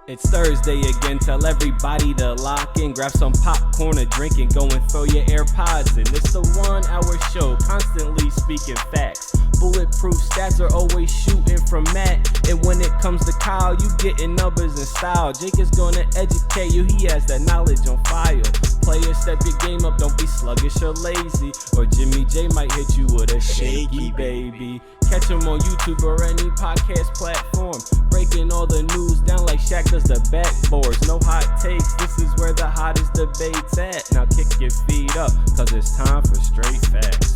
It's Thursday again, tell everybody to lock in, grab some popcorn, a drink, and go and throw your AirPods in. It's the 1 hour show, constantly speaking facts. Bulletproof stats are always shooting from Matt. And when it comes to Kyle, you getting numbers and style. Jake is gonna educate you, he has that knowledge on file. Players, step your game up, don't be sluggish or lazy. Or Jimmy J might hit you with a shaky baby. Catch him on YouTube or any podcast platform. Breaking all the news down like Shaq does the backboards. No hot takes, this is where the hottest debate's at. Now kick your feet up, cause it's time for straight facts.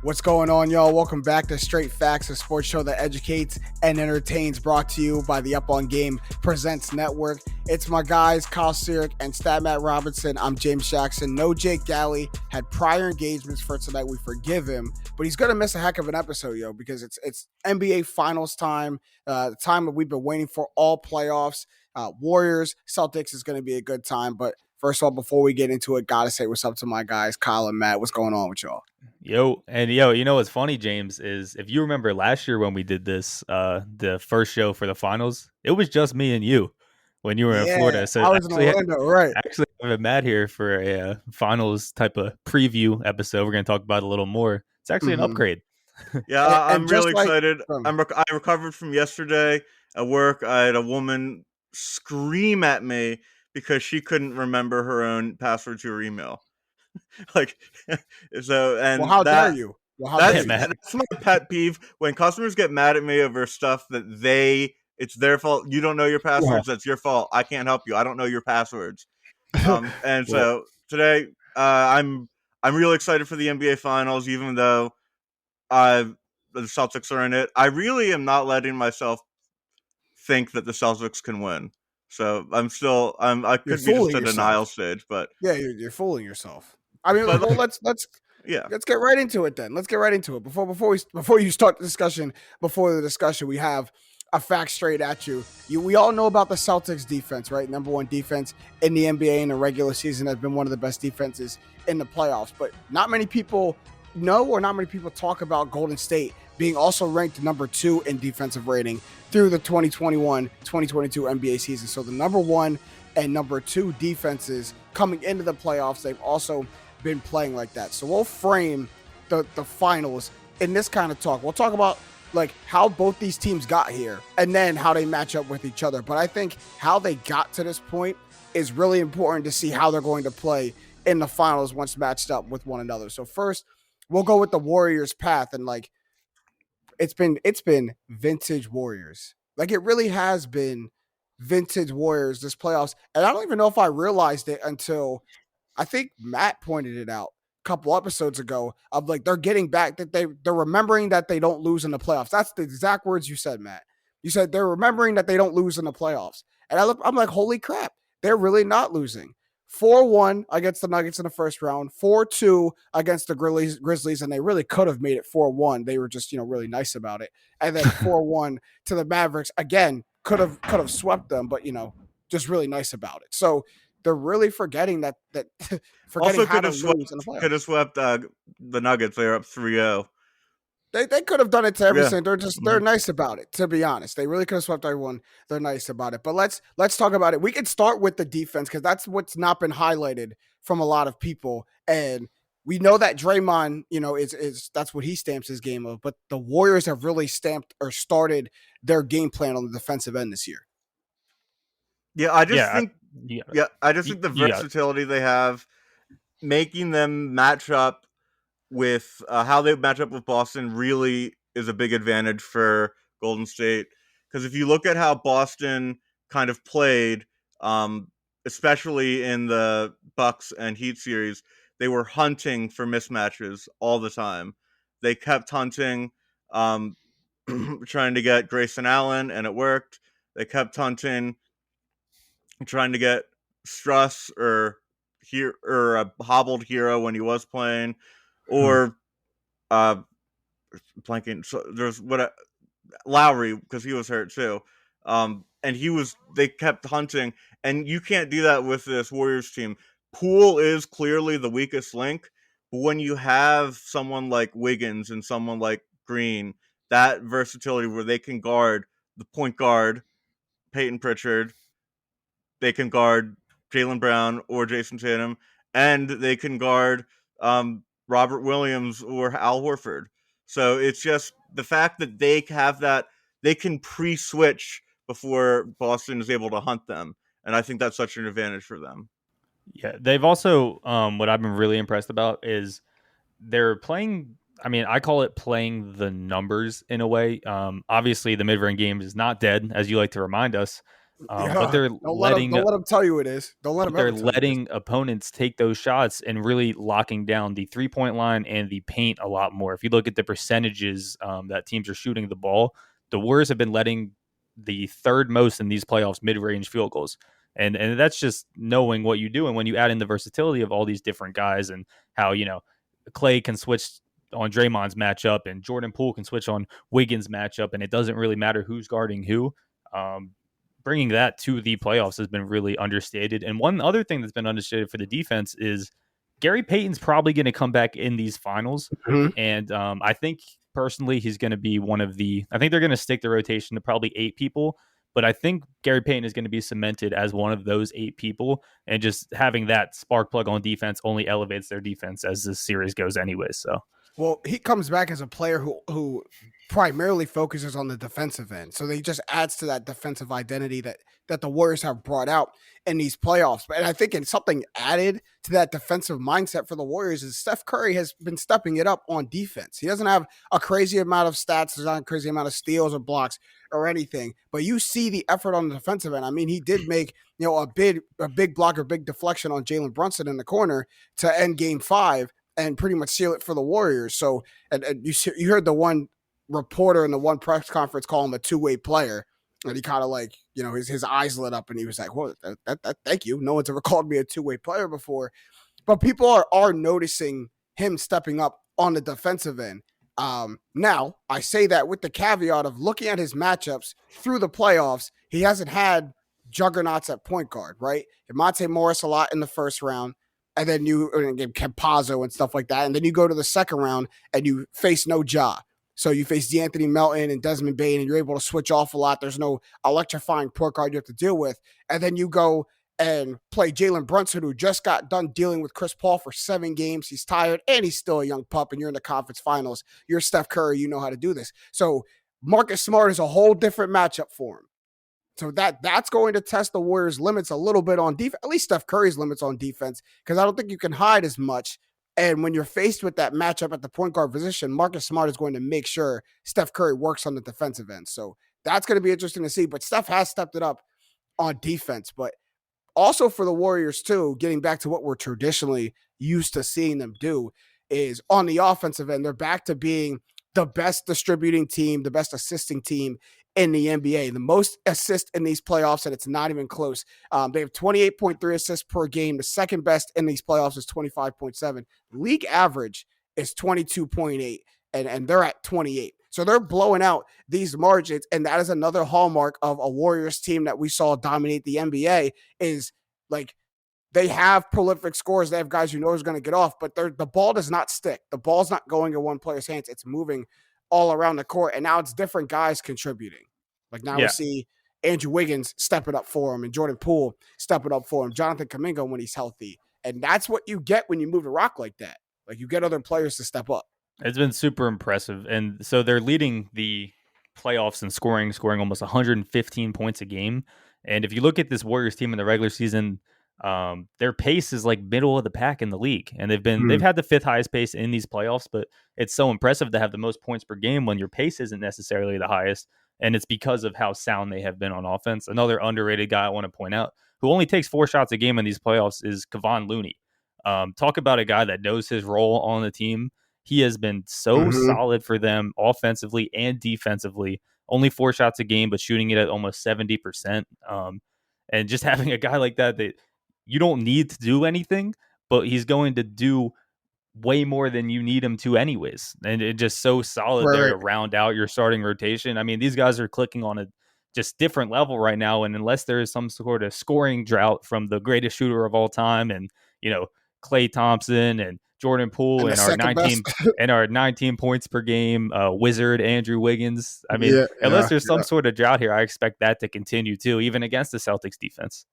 What's going on, y'all? Welcome back to Straight Facts, a sports show that educates and entertains, brought to you by the Up On Game Presents Network. It's my guys, Kyle Sirik and Stat Matt Robinson. I'm James Jackson. No Jake Galley had prior engagements for tonight. We forgive him, but he's going to miss a heck of an episode, yo, because it's NBA Finals time, the time that we've been waiting for, all playoffs. Warriors, Celtics is going to be a good time, but first of all, before we get into it, gotta say what's up to my guys, Kyle and Matt. What's going on with y'all? Yo, you know what's funny, James, is if you remember last year when we did this, the first show for the finals, it was just me and you when you were in Florida. So I was in Orlando, right? Actually, I have Matt here for a finals type of preview episode. We're going to talk about it a little more. It's actually an upgrade. Yeah, I'm really excited. I recovered from yesterday at work. I had a woman scream at me because she couldn't remember her own password to her email. Like, so, and well, how dare you? Well, that's my pet peeve, when customers get mad at me over stuff that it's their fault. You don't know your passwords. Yeah. That's your fault. I can't help you. I don't know your passwords. And so today, I'm really excited for the NBA Finals, even though the Celtics are in it. I really am not letting myself think that the Celtics can win. So I could be just a denial stage, but yeah, you're fooling yourself. I mean, well, let's get right into it then. Let's get right into it. Before you start the discussion, we have a fact straight at you. We all know about the Celtics defense, right? Number one defense in the NBA in the regular season, has been one of the best defenses in the playoffs. But not many people know, or not many people talk about Golden State being also ranked number 2 in defensive rating through the 2021-2022 NBA season. So the number 1 and number 2 defenses coming into the playoffs, they've also been playing like that. So we'll frame the finals in this kind of talk. We'll talk about like how both these teams got here and then how they match up with each other. But I think how they got to this point is really important to see how they're going to play in the finals once matched up with one another. So first, we'll go with the Warriors' path, and like it's been vintage Warriors. Like it really has been vintage Warriors this playoffs. And I don't even know if I realized it until I think Matt pointed it out a couple episodes ago, of like they're getting back, that they're remembering that they don't lose in the playoffs. That's the exact words you said, Matt. You said they're remembering that they don't lose in the playoffs. And I'm like, holy crap, they're really not losing. 4-1 against the Nuggets in the first round, 4-2 against the Grizzlies, and they really could have made it 4-1. They were just, really nice about it. And then 4-1 to the Mavericks. Again, could have swept them, but just really nice about it. So they're really forgetting that forgetting also how to lose in the playoffs. Could have swept the Nuggets. They're up 3-0. They could have done it to everything. Yeah. They're nice about it, to be honest. They really could have swept everyone. They're nice about it. But let's talk about it. We can start with the defense, because that's what's not been highlighted from a lot of people. And we know that Draymond, is that's what he stamps his game of. But the Warriors have really stamped or started their game plan on the defensive end this year. Yeah, I just think the versatility they have, making them match up with how they match up with Boston, really is a big advantage for Golden State. Because if you look at how Boston kind of played, especially in the Bucks and Heat series, they were hunting for mismatches all the time. They kept hunting, trying to get Grayson Allen, and it worked. They kept hunting, trying to get Struss or a hobbled Hero when he was playing, or blanking. So there's Lowry, because he was hurt too, and they kept hunting, and you can't do that with this Warriors team. Poole is clearly the weakest link, but when you have someone like Wiggins and someone like Green, that versatility where they can guard the point guard, Peyton Pritchard, they can guard Jaylen Brown or Jason Tatum, and they can guard Robert Williams or Al Horford. So it's just the fact that they have that, they can pre-switch before Boston is able to hunt them. And I think that's such an advantage for them. Yeah, they've also, what I've been really impressed about is they're playing, I mean, I call it playing the numbers in a way. Obviously, the mid-range game is not dead, as you like to remind us. But they're don't let them tell you it is. Don't let them. They're letting opponents take those shots and really locking down the 3-point line and the paint a lot more. If you look at the percentages that teams are shooting the ball, the Warriors have been letting the third most in these playoffs mid-range field goals. And that's just knowing what you do. And when you add in the versatility of all these different guys and how, Clay can switch on Draymond's matchup and Jordan Poole can switch on Wiggins' matchup, and it doesn't really matter who's guarding who. Bringing that to the playoffs has been really understated. And one other thing that's been understated for the defense is Gary Payton's probably going to come back in these finals. Mm-hmm. And I think personally he's going to be I think they're going to stick the rotation to probably 8 people. But I think Gary Payton is going to be cemented as one of those 8 people. And just having that spark plug on defense only elevates their defense as the series goes anyway. So, well, he comes back as a player who primarily focuses on the defensive end. So he just adds to that defensive identity that the Warriors have brought out in these playoffs. And I think something added to that defensive mindset for the Warriors is Steph Curry has been stepping it up on defense. He doesn't have a crazy amount of stats. There's not a crazy amount of steals or blocks or anything, but you see the effort on the defensive end. I mean, he did make, a big block or big deflection on Jalen Brunson in the corner to end game 5 and pretty much seal it for the Warriors. So, and you heard the one reporter in the one press conference call him a two-way player, and he kind of his eyes lit up and he was like, well, thank you. No one's ever called me a two-way player before. But people are noticing him stepping up on the defensive end. Now, I say that with the caveat of looking at his matchups through the playoffs, he hasn't had juggernauts at point guard, right? Monte Morris a lot in the first round, and then you get Campazzo and stuff like that. And then you go to the second round and you face no Ja. So you face DeAnthony Melton and Desmond Bane, and you're able to switch off a lot. There's no electrifying point guard you have to deal with. And then you go and play Jalen Brunson, who just got done dealing with Chris Paul for 7 games. He's tired, and he's still a young pup, and you're in the conference finals. You're Steph Curry. You know how to do this. So Marcus Smart is a whole different matchup for him. So that's going to test the Warriors' limits a little bit on defense, at least Steph Curry's limits on defense, because I don't think you can hide as much. And when you're faced with that matchup at the point guard position, Marcus Smart is going to make sure Steph Curry works on the defensive end. So that's going to be interesting to see. But Steph has stepped it up on defense. But also for the Warriors, too, getting back to what we're traditionally used to seeing them do, is on the offensive end, they're back to being the best distributing team, the best assisting team in the NBA, the most assists in these playoffs, and it's not even close. They have 28.3 assists per game. The second best in these playoffs is 25.7. League average is 22.8, and they're at 28. So they're blowing out these margins, and that is another hallmark of a Warriors team that we saw dominate the NBA is like they have prolific scorers. They have guys who know who's going to get off, but the ball does not stick. The ball's not going in one player's hands. It's moving all around the court, and now it's different guys contributing. Like now we see Andrew Wiggins stepping up for him and Jordan Poole stepping up for him, Jonathan Kuminga when he's healthy. And that's what you get when you move the rock like that. Like you get other players to step up. It's been super impressive. And so they're leading the playoffs in scoring almost 115 points a game. And if you look at this Warriors team in the regular season, their pace is like middle of the pack in the league, and they've had the 5th highest pace in these playoffs. But it's so impressive to have the most points per game when your pace isn't necessarily the highest, and it's because of how sound they have been on offense. Another underrated guy I want to point out who only takes 4 shots a game in these playoffs is Kevon Looney. Talk about a guy that knows his role on the team. He has been so solid for them offensively and defensively. Only 4 shots a game, but shooting it at almost 70%. And just having a guy like that you don't need to do anything, but he's going to do way more than you need him to anyways. And it's just so solid there to round out your starting rotation. I mean, these guys are clicking on a just different level right now. And unless there is some sort of scoring drought from the greatest shooter of all time and, Klay Thompson and Jordan Poole and our 19 points per game wizard Andrew Wiggins. I mean, unless there's some sort of drought here, I expect that to continue too, even against the Celtics defense.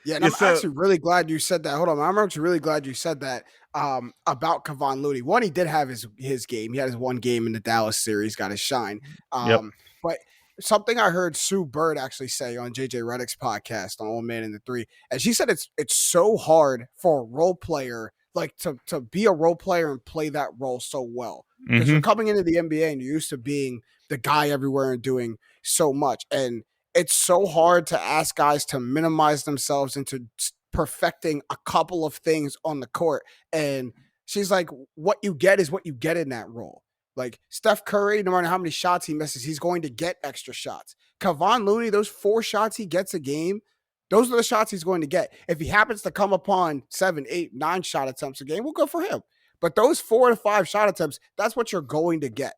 Yeah, and I'm actually really glad you said that. Hold on, I'm actually really glad you said that about Kevon Looney. One, he did have his game. He had his one game in the Dallas series, got his shine. But something I heard Sue Bird actually say on JJ Redick's podcast on Old Man in the Three, and she said it's so hard for a role player like to be a role player and play that role so well, because you're coming into the NBA and you're used to being the guy everywhere and doing so much, and it's so hard to ask guys to minimize themselves into perfecting a couple of things on the court. And she's like, what you get is what you get in that role. Like Steph Curry, no matter how many shots he misses, he's going to get extra shots. Kevon Looney, those 4 shots he gets a game, those are the shots he's going to get. If he happens to come upon 7, 8, 9 shot attempts a game, we'll go for him. But those 4 to 5 shot attempts, that's what you're going to get.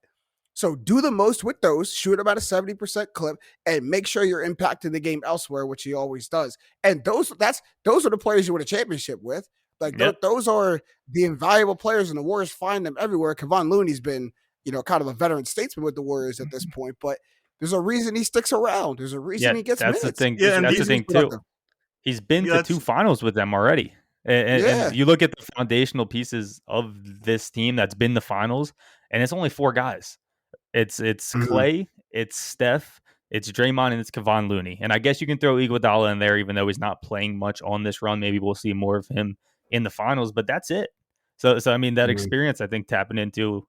So do the most with those, shoot about a 70% clip, and make sure you're impacting the game elsewhere, which he always does. And those are the players you win a championship with. Like those are the invaluable players, and the Warriors find them everywhere. Kevon Looney's been, kind of a veteran statesman with the Warriors at this point, but there's a reason he sticks around. There's a reason he gets minutes. That's the thing. Yeah, that's the thing too. He's been to 2 finals with them already. And you look at the foundational pieces of this team that's been the finals, and it's only 4 guys. It's Clay, it's Steph, it's Draymond, and it's Kevon Looney. And I guess you can throw Iguodala in there, even though he's not playing much on this run. Maybe we'll see more of him in the finals, but that's it. So I mean, that experience, I think, tapping into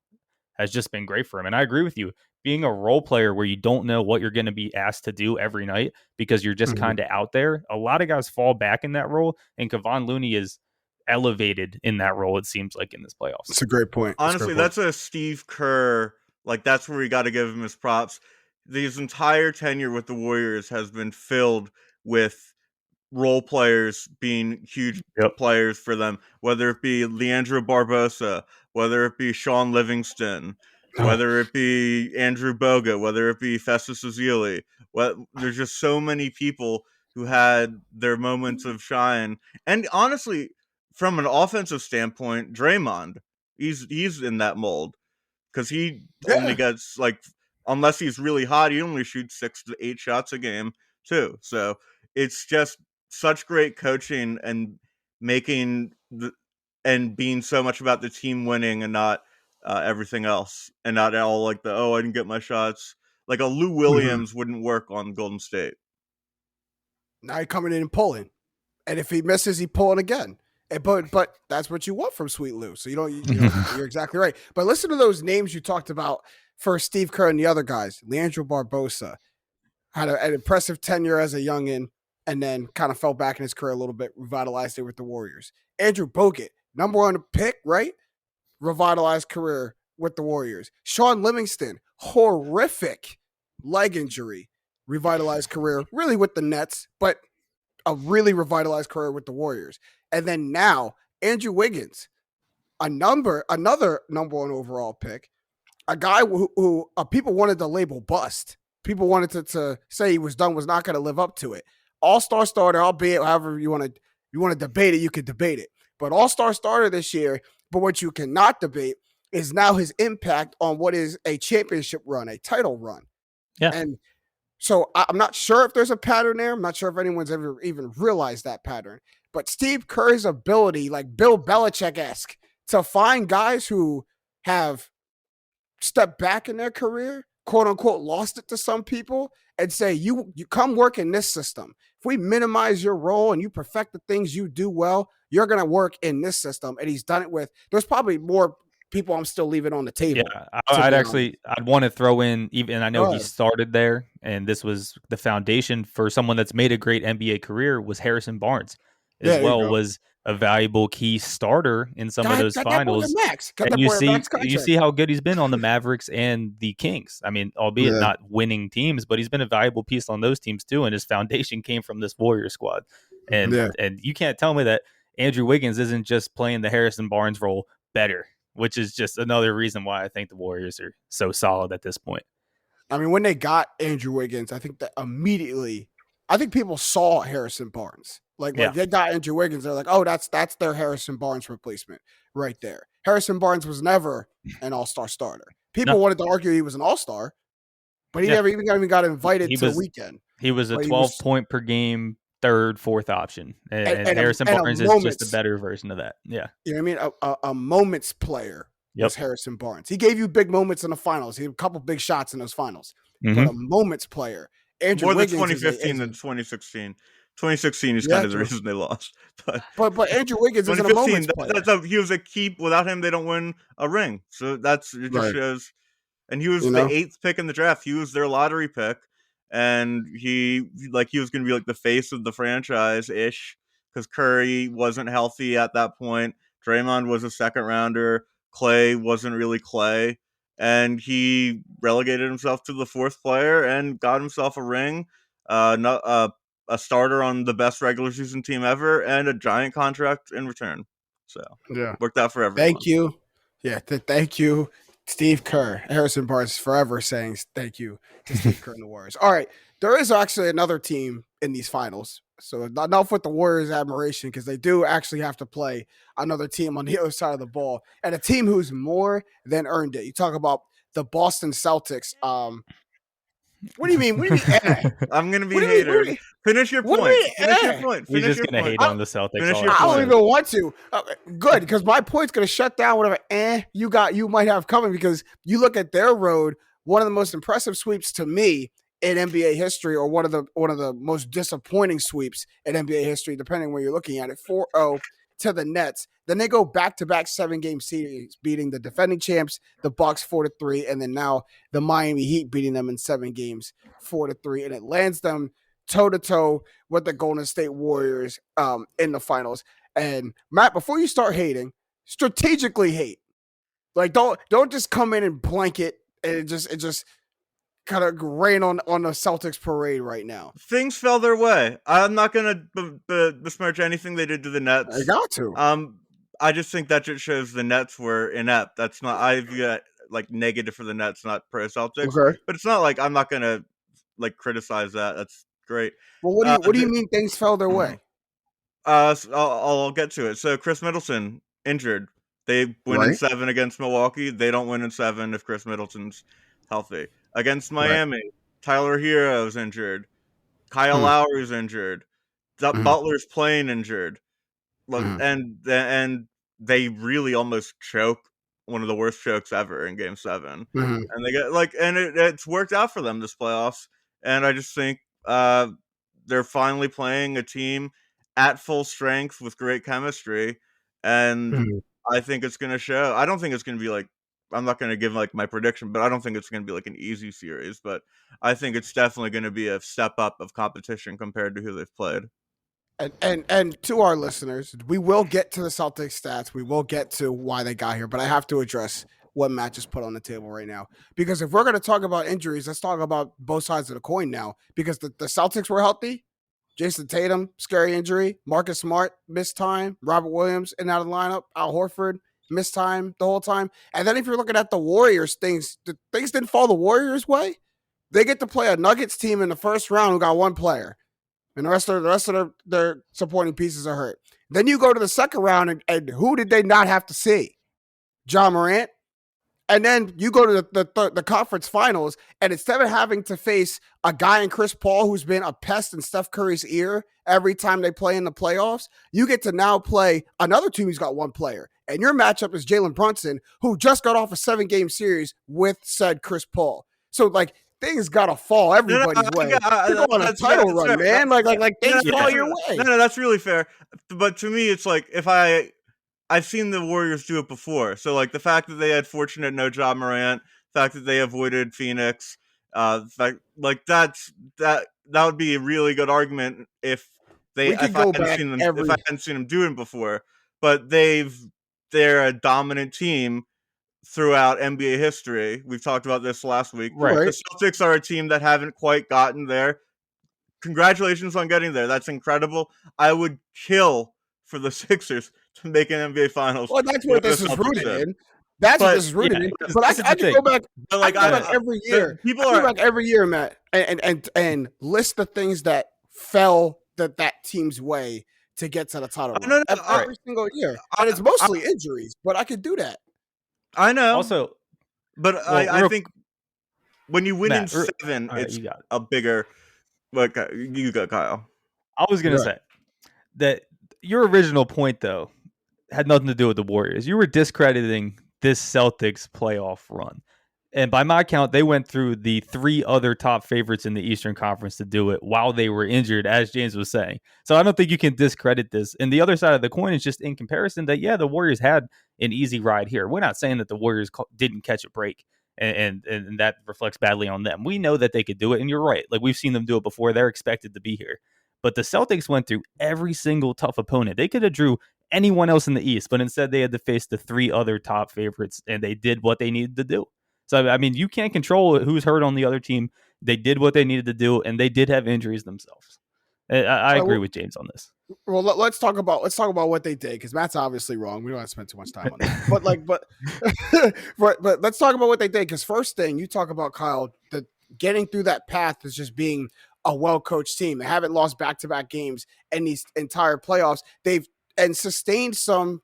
has just been great for him. And I agree with you. Being a role player where you don't know what you're going to be asked to do every night because you're just kind of out there, a lot of guys fall back in that role, and Kevon Looney is elevated in that role, it seems like, in this playoffs. That's a great point. Honestly, that's a Steve Kerr. Like, that's where we got to give him his props. His entire tenure with the Warriors has been filled with role players being huge players for them, whether it be Leandro Barbosa, whether it be Sean Livingston, whether it be Andrew Bogut, whether it be Festus Ezeli. There's just so many people who had their moments of shine. And honestly, from an offensive standpoint, Draymond, he's in that mold. Because he only gets, like, unless he's really hot, he only shoots 6 to 8 shots a game, too. So it's just such great coaching and and being so much about the team winning and not everything else. And not all like I didn't get my shots. Like a Lou Williams wouldn't work on Golden State. Now he's coming in and pulling. And if he misses, he pulling again. But that's what you want from Sweet Lou. So you're exactly right. But listen to those names you talked about for Steve Kerr and the other guys. Leandro Barbosa had an impressive tenure as a youngin, and then kind of fell back in his career a little bit, revitalized it with the Warriors. Andrew Bogut, number 1 pick, right? Revitalized career with the Warriors. Sean Livingston, horrific leg injury, revitalized career, really with the Nets, but a really revitalized career with the Warriors. And then now, Andrew Wiggins, another number 1 overall pick, a guy who people wanted to label bust. People wanted to say he was not going to live up to it. All-star starter, albeit however you want to debate it, you could debate it. But all-star starter this year, but what you cannot debate is now his impact on what is a championship run, a title run. Yeah. And so I'm not sure if there's a pattern there. I'm not sure if anyone's ever even realized that pattern. But Steve Kerr's ability, like Bill Belichick-esque, to find guys who have stepped back in their career, quote unquote, lost it to some people, and say, you come work in this system. If we minimize your role and you perfect the things you do well, you're going to work in this system. And he's done it with, there's probably more people I'm still leaving on the table. Yeah, I'd want to throw in, even I know he started there, and this was the foundation for someone that's made a great NBA career, was Harrison Barnes was a valuable key starter in some of those finals. And you see how good he's been on the Mavericks and the Kings. I mean, albeit not winning teams, but he's been a valuable piece on those teams too. And his foundation came from this Warrior squad. And you can't tell me that Andrew Wiggins isn't just playing the Harrison Barnes role better, which is just another reason why I think the Warriors are so solid at this point. I mean, when they got Andrew Wiggins, I think that immediately, I think people saw Harrison Barnes. Like they got Andrew Wiggins. They're like, oh, that's their Harrison Barnes replacement right there. Harrison Barnes was never an all-star starter. People wanted to argue he was an all-star, but he never even got invited to the weekend. He was a 12-point per game, third, fourth option. And Harrison Barnes is just a better version of that. Yeah. You know what I mean? A moments player was Harrison Barnes. He gave you big moments in the finals. He had a couple big shots in those finals. But a moments player. Andrew More Wiggins than 2015 than 2016. 2016 is kind of the reason they lost. But Andrew Wiggins isn't a moments player. He was a key. Without him, they don't win a ring. So it just shows. And he was the 8th pick in the draft. He was their lottery pick. And he was going to be like the face of the franchise-ish because Curry wasn't healthy at that point. Draymond was a second rounder. Clay wasn't really Clay. And he relegated himself to the 4th player and got himself a ring, a starter on the best regular season team ever, and a giant contract in return. So worked out for everyone. Thank you. Yeah, thank you, Steve Kerr. Harrison Barnes forever saying thank you to Steve Kerr and the Warriors. All right, there is actually another team in these finals. So enough with the Warriors' admiration because they do actually have to play another team on the other side of the ball and a team who's more than earned it. You talk about the Boston Celtics. What do you mean? I'm going to be a hater. Finish your point. Finish your point. You're just going to hate on the Celtics. I don't even want to. Good, because my point's going to shut down whatever you might have coming because you look at their road, one of the most impressive sweeps to me in NBA history, or one of the most disappointing sweeps in NBA history, depending where you're looking at it. 4-0 to the Nets. Then they go back-to-back 7-game series, beating the defending champs, the Bucks 4-3, and then now the Miami Heat beating them in 7 games 4-3, and it lands them toe-to-toe with the Golden State Warriors in the finals. And Matt, before you start hating, strategically hate. Like don't just come in and blanket and it just kind of rain on the Celtics parade right now. Things fell their way. I'm not going to besmirch anything they did to the Nets. I got to. I just think that just shows the Nets were inept. That's not, I view it like negative for the Nets, not pro Celtics. Okay. But it's not like I'm not going to like criticize that. That's great. Well, what do you mean things fell their way? I'll get to it. So Chris Middleton injured. They win in 7 against Milwaukee. They don't win in 7 if Chris Middleton's healthy. Against Miami, Tyler Hero's injured. Kyle Lowry's injured. Butler's playing injured. And they really almost choke, one of the worst chokes ever in Game 7. And they get it's worked out for them this playoffs. And I just think they're finally playing a team at full strength with great chemistry. And I think it's going to show. I don't think it's going to be like, I'm not going to give like my prediction, but I don't think it's going to be like an easy series. But I think it's definitely going to be a step up of competition compared to who they've played. And to our listeners, we will get to the Celtics stats. We will get to why they got here, but I have to address what Matt just put on the table right now. Because if we're going to talk about injuries, let's talk about both sides of the coin now. Because the Celtics were healthy. Jason Tatum, scary injury. Marcus Smart, missed time. Robert Williams in and out of the lineup. Al Horford, missed time the whole time. And then if you're looking at the Warriors, things didn't fall the Warriors' way. They get to play a Nuggets team in the first round who got one player. And the rest of their supporting pieces are hurt. Then you go to the second round, and who did they not have to see? Ja Morant. And then you go to the conference finals, and instead of having to face a guy in Chris Paul who's been a pest in Steph Curry's ear every time they play in the playoffs, you get to now play another team who's got one player. And your matchup is Jalen Brunson, who just got off a 7-game series with said Chris Paul. So, things gotta fall everybody's way. You're on a title run, man. Like things fall your way. No, that's really fair. But to me, it's like I've seen the Warriors do it before. So the fact that they had fortunate no Ja Morant, the fact that they avoided Phoenix, that would be a really good argument if I hadn't seen them do it before. But they're a dominant team throughout NBA history. We've talked about this last week. Right. The Celtics are a team that haven't quite gotten there. Congratulations on getting there. That's incredible. I would kill for the Sixers to make an NBA Finals. Well, that's what this is rooted in. That's what this is rooted in. But I can go back. I go back every year. People are back every year, Matt, and list the things that fell that team's way to get to the title run. Every single year. And it's mostly injuries, but I could do that. I know. Also, but I think when you win in 7, it's a bigger. Like you got Kyle. I was gonna say that your original point though had nothing to do with the Warriors. You were discrediting this Celtics playoff run. And by my count, they went through the 3 other top favorites in the Eastern Conference to do it while they were injured, as James was saying. So I don't think you can discredit this. And the other side of the coin is just in comparison that, the Warriors had an easy ride here. We're not saying that the Warriors didn't catch a break and that reflects badly on them. We know that they could do it. And you're right. Like, we've seen them do it before. They're expected to be here. But the Celtics went through every single tough opponent. They could have drew anyone else in the East, but instead they had to face the 3 other top favorites, and they did what they needed to do. So, I mean, you can't control who's hurt on the other team. They did what they needed to do, and they did have injuries themselves. I agree with James on this. Well, let's talk about what they did, because Matt's obviously wrong. We don't have to spend too much time on that. But let's talk about what they did, because first thing you talk about, Kyle, that getting through that path is just being a well-coached team. They haven't lost back-to-back games in these entire playoffs. They've sustained some,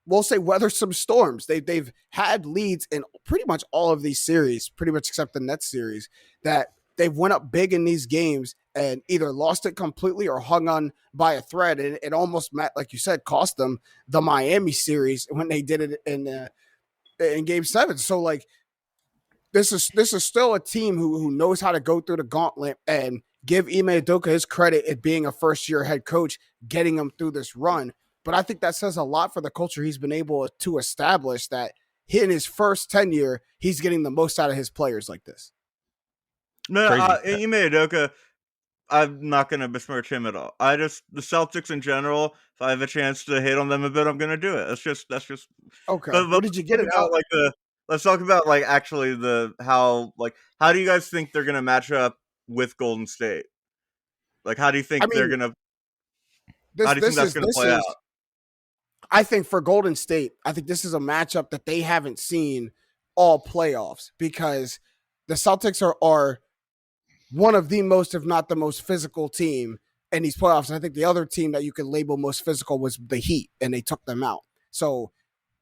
we'll say, weather some storms. They've had leads in pretty much all of these series, pretty much except the Nets series, that they've went up big in these games and either lost it completely or hung on by a thread. And it almost, Matt, like you said, cost them the Miami series when they did it in Game 7. So, like, this is still a team who knows how to go through the gauntlet, and give Ime Udoka his credit at being a first-year head coach, getting him through this run. But I think that says a lot for the culture he's been able to establish, that in his first tenure, he's getting the most out of his players like this. No, Ime Udoka, I'm not going to besmirch him at all. The Celtics in general, if I have a chance to hate on them a bit, I'm going to do it. That's just okay. But what did you get about? Let's talk about actually how do you guys think they're going to match up with Golden State? Like, how do you think they're going to? How do you think that's going to play out? I think for Golden State, I think this is a matchup that they haven't seen all playoffs, because the Celtics are one of the most, if not the most physical team in these playoffs. And I think the other team that you could label most physical was the Heat, and they took them out. So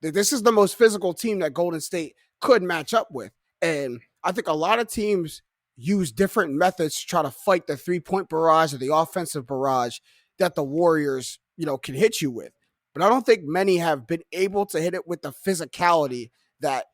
this is the most physical team that Golden State could match up with. And I think a lot of teams use different methods to try to fight the 3-point barrage or the offensive barrage that the Warriors, can hit you with. But I don't think many have been able to hit it with the physicality that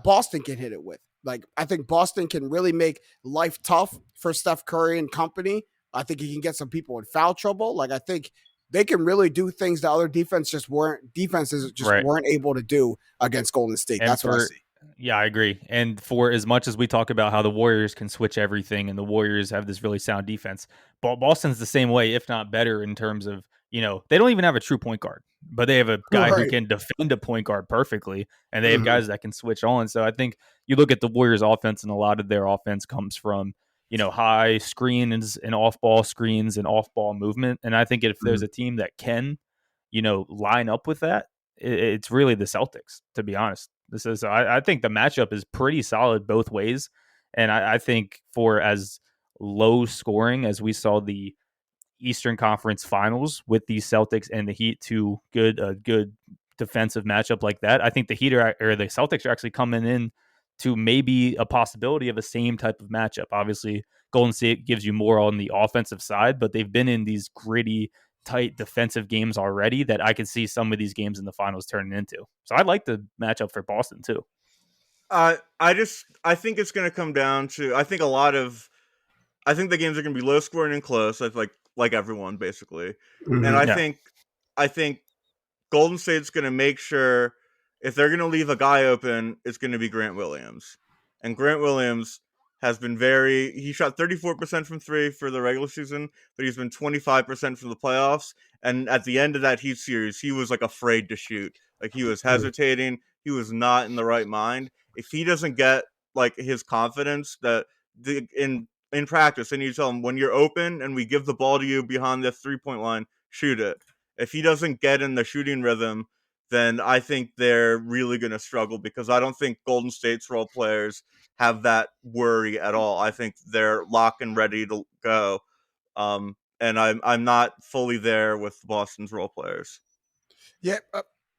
Boston can hit it with. Like, I think Boston can really make life tough for Steph Curry and company. I think he can get some people in foul trouble. Like, I think they can really do things that other defenses weren't able to do against Golden State. And that's what I see. Yeah, I agree. And for as much as we talk about how the Warriors can switch everything and the Warriors have this really sound defense, Boston's the same way, if not better, in terms of, they don't even have a true point guard, but they have a guy who can defend a point guard perfectly, and they have guys that can switch on. So I think you look at the Warriors offense, and a lot of their offense comes from, high screens and off-ball screens and off-ball movement. And I think if there's a team that can, line up with that, it's really the Celtics, to be honest. I think the matchup is pretty solid both ways. And I think for as low scoring as we saw the Eastern Conference Finals with the Celtics and the Heat, two good defensive matchup like that, I think the the Celtics are actually coming in to maybe a possibility of the same type of matchup. Obviously, Golden State gives you more on the offensive side, but they've been in these gritty, tight defensive games already that I could see some of these games in the finals turning into. So I like the matchup for Boston too. I think it's going to come down to, I think the games are going to be low scoring and close. I like everyone basically. And I think Golden State's going to make sure if they're going to leave a guy open, it's going to be Grant Williams. And Grant Williams has been he shot 34% from 3 for the regular season, but he's been 25% from the playoffs. And at the end of that Heat series, he was afraid to shoot. Like, he was hesitating. He was not in the right mind. If he doesn't get his confidence that in practice, and you tell him, when you're open and we give the ball to you behind the 3-point line, shoot it. If he doesn't get in the shooting rhythm, then I think they're really going to struggle, because I don't think Golden State's role players have that worry at all. I think they're locked and ready to go. And and I'm not fully there with Boston's role players. Yeah,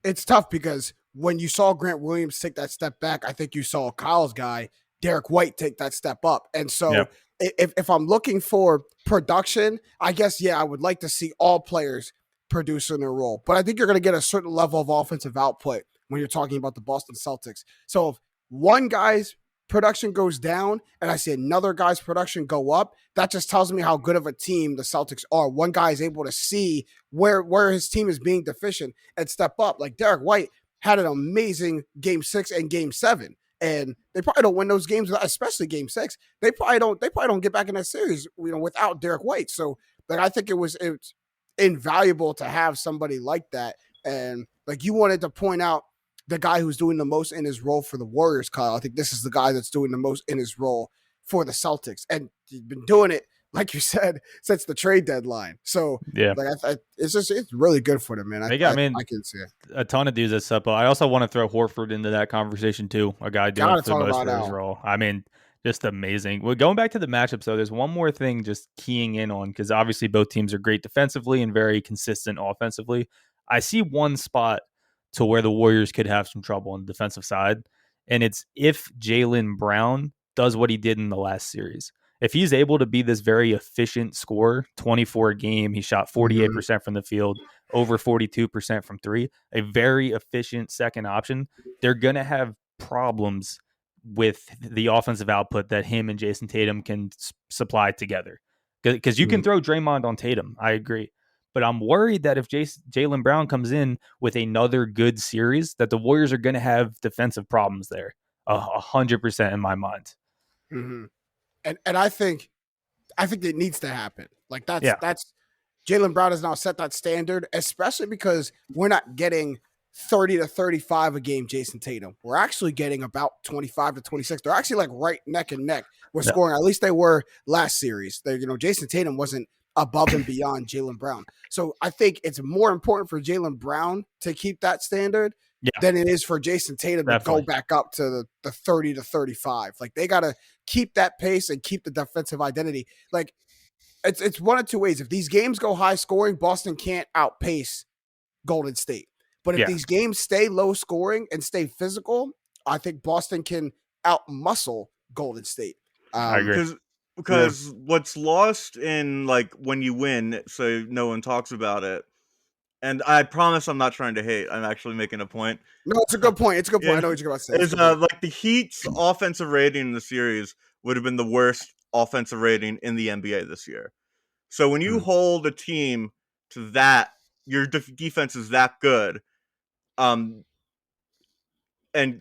it's tough because when you saw Grant Williams take that step back, I think you saw Kyle's guy, Derek White, take that step up. And so if I'm looking for production, I guess, yeah, I would like to see all players produce in their role. But I think you're going to get a certain level of offensive output when you're talking about the Boston Celtics. So if one guy's production goes down and I see another guy's production go up, that just tells me how good of a team the Celtics are. One guy is able to see where his team is being deficient and step up. Like Derek White had an amazing game 6 and game 7. And they probably don't win those games, especially game 6. They probably don't get back in that series, without Derek White. So like I think it's invaluable to have somebody like that. And like you wanted to point out the guy who's doing the most in his role for the Warriors, Kyle. I think this is the guy that's doing the most in his role for the Celtics. And he's been doing it, like you said, since the trade deadline. So yeah, like it's really good for them, man. I can see it. A ton of dudes at Suppo. I also want to throw Horford into that conversation too. A guy doing the most for his role. I mean, just amazing. Well, going back to the matchups, though, there's one more thing just keying in on, because obviously both teams are great defensively and very consistent offensively. I see one spot to where the Warriors could have some trouble on the defensive side, and it's if Jaylen Brown does what he did in the last series. If he's able to be this very efficient scorer, 24 a game, he shot 48% from the field, over 42% from three, a very efficient second option, they're going to have problems with the offensive output that him and Jason Tatum can supply together. Because you can throw Draymond on Tatum, I agree. But I'm worried that if Jaylen Brown comes in with another good series, that the Warriors are going to have defensive problems there, 100% in my mind. Mm-hmm. And I think it needs to happen. Like that's Jaylen Brown has now set that standard, especially because we're not getting 30 to 35 a game Jason Tatum. We're actually getting about 25 to 26. They're actually like right neck and neck with scoring. At least they were last series. Jason Tatum wasn't above and beyond Jaylen Brown. So I think it's more important for Jaylen Brown to keep that standard than it is for Jason Tatum to go back up to the 30 to 35. Like they got to keep that pace and keep the defensive identity. Like it's one of two ways. If these games go high scoring, Boston can't outpace Golden State. But if these games stay low scoring and stay physical, I think Boston can outmuscle Golden State. I agree. Because what's lost in like when you win, so no one talks about it. And I promise I'm not trying to hate. I'm actually making a point. No, it's a good point. It's a good point. I know what you're about to say. It's like the Heat's offensive rating in the series would have been the worst offensive rating in the NBA this year. So when you hold a team to that, your defense is that good. And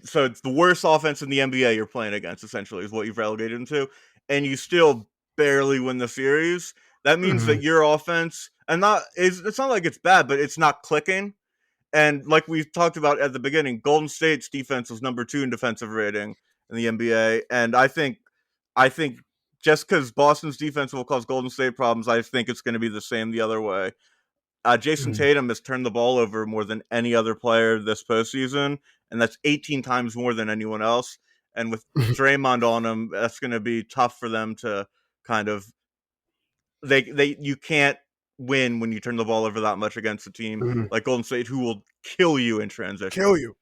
so it's the worst offense in the NBA you're playing against, essentially, is what you've relegated them to. And you still barely win the series. That means that your offense, it's not like it's bad, but it's not clicking. And like we talked about at the beginning, Golden State's defense was number 2 in defensive rating in the NBA. And I think just because Boston's defense will cause Golden State problems, I think it's going to be the same the other way. Jason Tatum has turned the ball over more than any other player this postseason, and that's 18 times more than anyone else. And with Draymond on him, that's going to be tough for them to kind of you can't win when you turn the ball over that much against a team like Golden State, who will kill you in transition. Kill you.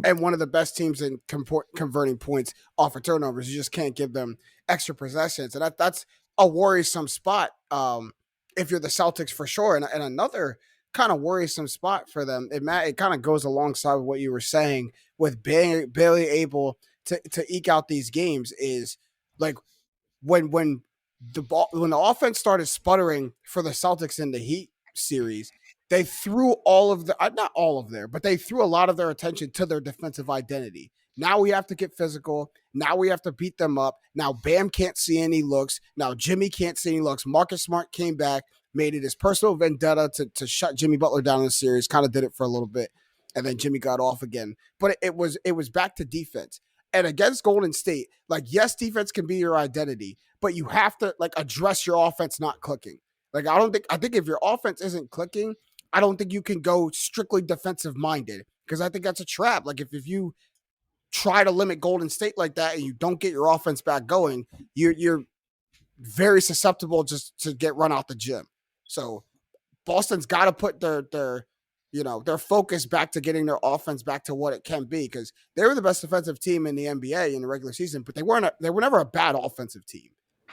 And one of the best teams in converting points off of turnovers. You just can't give them extra possessions, and that's a worrisome spot. If you're the Celtics for sure, and another kind of worrisome spot for them, it kind of goes alongside with what you were saying with barely able to eke out these games is like when the offense started sputtering for the Celtics in the Heat series, they threw they threw a lot of their attention to their defensive identity. Now we have to get physical. Now we have to beat them up. Now Bam can't see any looks. Now Jimmy can't see any looks. Marcus Smart came back, made it his personal vendetta to shut Jimmy Butler down in the series, kind of did it for a little bit, and then Jimmy got off again. But it was back to defense. And against Golden State, like, yes, defense can be your identity, but you have to like address your offense not clicking. Like, I think if your offense isn't clicking, I don't think you can go strictly defensive minded, because I think that's a trap. Like if you try to limit Golden State like that and you don't get your offense back going, you're very susceptible just to get run out the gym. So Boston's got to put their focus back to getting their offense back to what it can be, because they were the best defensive team in the NBA in the regular season, but they were never a bad offensive team.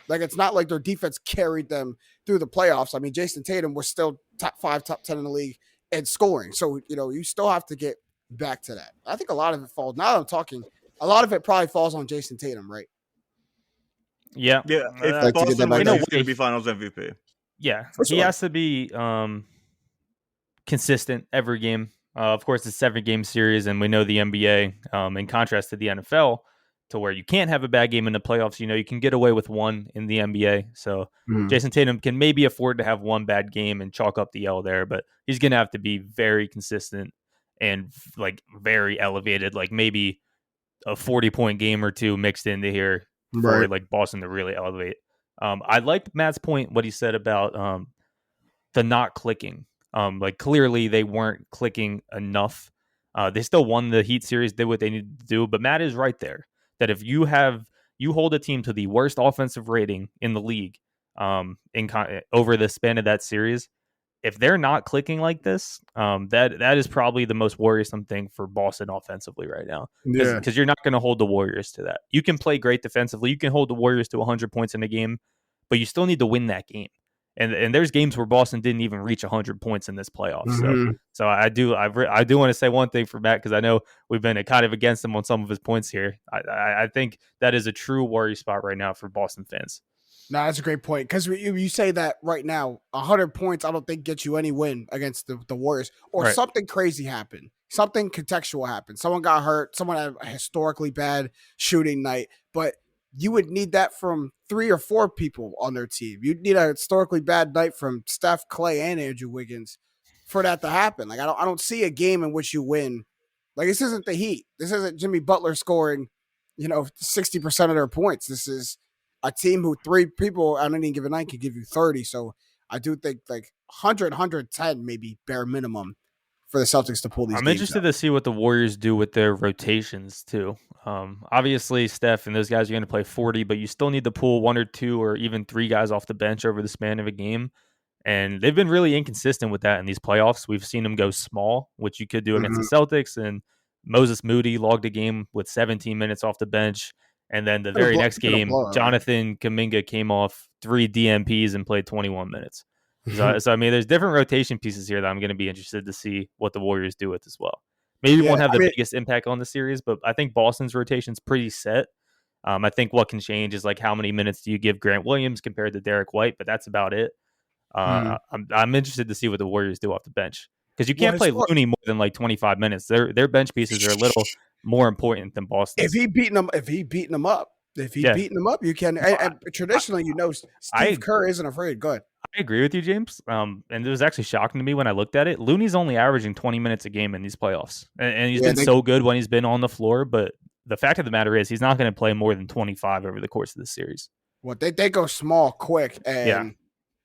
Like, it's not like their defense carried them through the playoffs. I mean, Jason Tatum was still top 5, top 10 in the league in scoring. So, you still have to get back to that. I think a lot of it falls, now that I'm talking, a lot of it probably falls on Jason Tatum, right? Yeah. If Boston wins, he's going to be Finals MVP. Yeah. He has to be consistent every game. Of course, it's a 7-game series, and we know the NBA, in contrast to the NFL, to where you can't have a bad game in the playoffs. You can get away with one in the NBA. So Jason Tatum can maybe afford to have one bad game and chalk up the L there, but he's going to have to be very consistent and like very elevated, like maybe a 40-point game or two mixed into here for like Boston to really elevate. I like Matt's point, what he said about the not clicking. Like, clearly they weren't clicking enough. They still won the Heat series, did what they needed to do, but Matt is right there. That if you hold a team to the worst offensive rating in the league over the span of that series, if they're not clicking like this, that is probably the most worrisome thing for Boston offensively right now. Because you're not going to hold the Warriors to that. You can play great defensively. You can hold the Warriors to 100 points in a game, but you still need to win that game. And there's games where Boston didn't even reach 100 points in this playoff. So I do want to say one thing for Matt, because I know we've been kind of against him on some of his points here. I think that is a true worry spot right now for Boston fans. No, that's a great point, because you say that right now, 100 points I don't think gets you any win against the Warriors, or something crazy happened. Something contextual happened. Someone got hurt. Someone had a historically bad shooting night, but you would need that from 3 or 4 people on their team. You'd need a historically bad night from Steph, Clay, and Andrew Wiggins for that to happen. Like, I don't see a game in which you win. Like, this isn't the Heat. This isn't Jimmy Butler scoring, 60% of their points. This is a team who 3 people on any given night can give you 30. So I do think like 100, 110 maybe bare minimum for the Celtics to pull these. I'm interested to see what the Warriors do with their rotations too. Obviously, Steph and those guys are going to play 40, but you still need to pull 1 or 2 or even 3 guys off the bench over the span of a game. And they've been really inconsistent with that in these playoffs. We've seen them go small, which you could do against the Celtics. And Moses Moody logged a game with 17 minutes off the bench. And then the very next game, Jonathan Kuminga came off 3 DMPs and played 21 minutes. So, I mean, there's different rotation pieces here that I'm going to be interested to see what the Warriors do with as well. Maybe it won't have the biggest impact on the series, but I think Boston's rotation's pretty set. I think what can change is like how many minutes do you give Grant Williams compared to Derek White, but that's about it. I'm interested to see what the Warriors do off the bench, because you can't play Looney more than like 25 minutes. Their bench pieces are a little more important than Boston. If he beating them up, you can. And traditionally, Steve Kerr isn't afraid. Go ahead. I agree with you, James. And it was actually shocking to me when I looked at it. Looney's only averaging 20 minutes a game in these playoffs. And he's been so good when he's been on the floor. But the fact of the matter is he's not going to play more than 25 over the course of the series. Well, they go small quick, and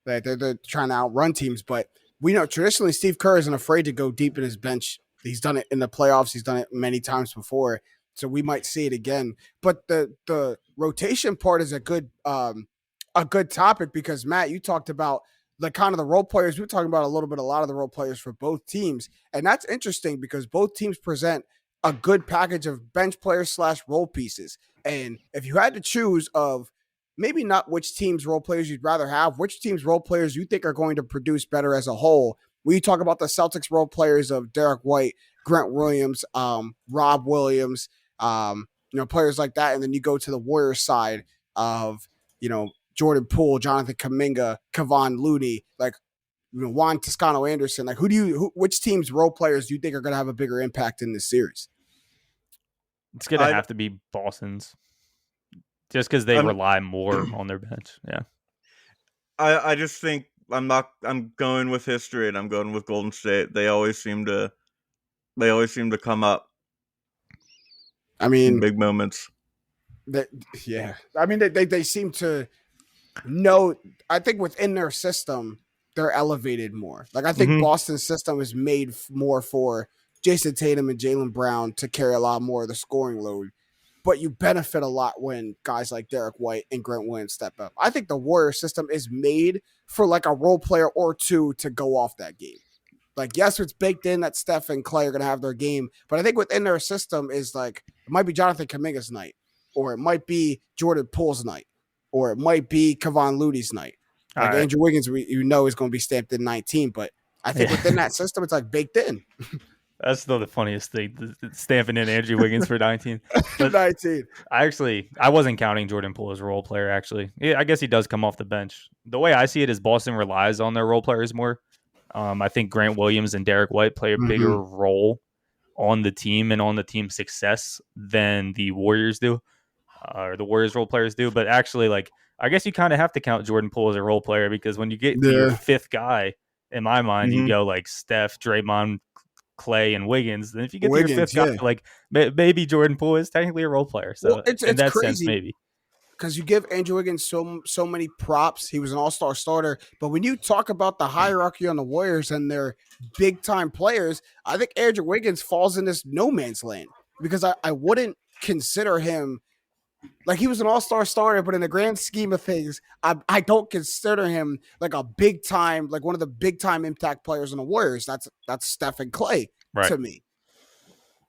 they're trying to outrun teams. But we know traditionally Steve Kerr isn't afraid to go deep in his bench. He's done it in the playoffs. He's done it many times before. So we might see it again. But the rotation part is a good topic, because Matt, you talked about the kind of the role players. We're talking about a lot of the role players for both teams. And that's interesting because both teams present a good package of bench players / role pieces. And if you had to choose of maybe not which team's role players you'd rather have, which team's role players you think are going to produce better as a whole, we talk about the Celtics role players of Derek White, Grant Williams, Rob Williams, players like that. And then you go to the Warriors side of, Jordan Poole, Jonathan Kuminga, Kevon Looney, Juan Toscano-Anderson. Like, which team's role players do you think are going to have a bigger impact in this series? It's going to have to be Boston's, just because they rely more on their bench. Yeah. I just think I'm going with history, and I'm going with Golden State. They always seem to come up. I mean, in big moments. I mean, they seem to know. I think within their system, they're elevated more. Like, I think Boston's system is made more for Jason Tatum and Jaylen Brown to carry a lot more of the scoring load. But you benefit a lot when guys like Derek White and Grant Williams step up. I think the Warrior system is made for like a role player or two to go off that game. Like, yes, it's baked in that Steph and Clay are going to have their game, but I think within their system is like, it might be Jonathan Kuminga's night, or it might be Jordan Poole's night, or it might be Kevon Looney's night. Like Andrew Wiggins, is going to be stamped in 19, but I think within that system, it's like baked in. That's still the funniest thing, stamping in Andrew Wiggins for 19. 19. I wasn't counting Jordan Poole as a role player, actually. Yeah, I guess he does come off the bench. The way I see it is Boston relies on their role players more. I think Grant Williams and Derek White play a bigger role on the team and on the team's success than the Warriors do, or the Warriors role players do. But actually, like, I guess you kind of have to count Jordan Poole as a role player, because when you get to your fifth guy, in my mind, you go like Steph, Draymond, Clay, and Wiggins. Then if you get to your fifth guy, like maybe Jordan Poole is technically a role player. So it's in that crazy. sense, maybe. Because you give Andrew Wiggins so many props. He was an all-star starter. But when you talk about the hierarchy on the Warriors and their big-time players, I think Andrew Wiggins falls in this no man's land, because I wouldn't consider him like, he was an all-star starter, but in the grand scheme of things, I don't consider him like a big-time, like one of the big-time impact players on the Warriors. That's Steph and Clay to me.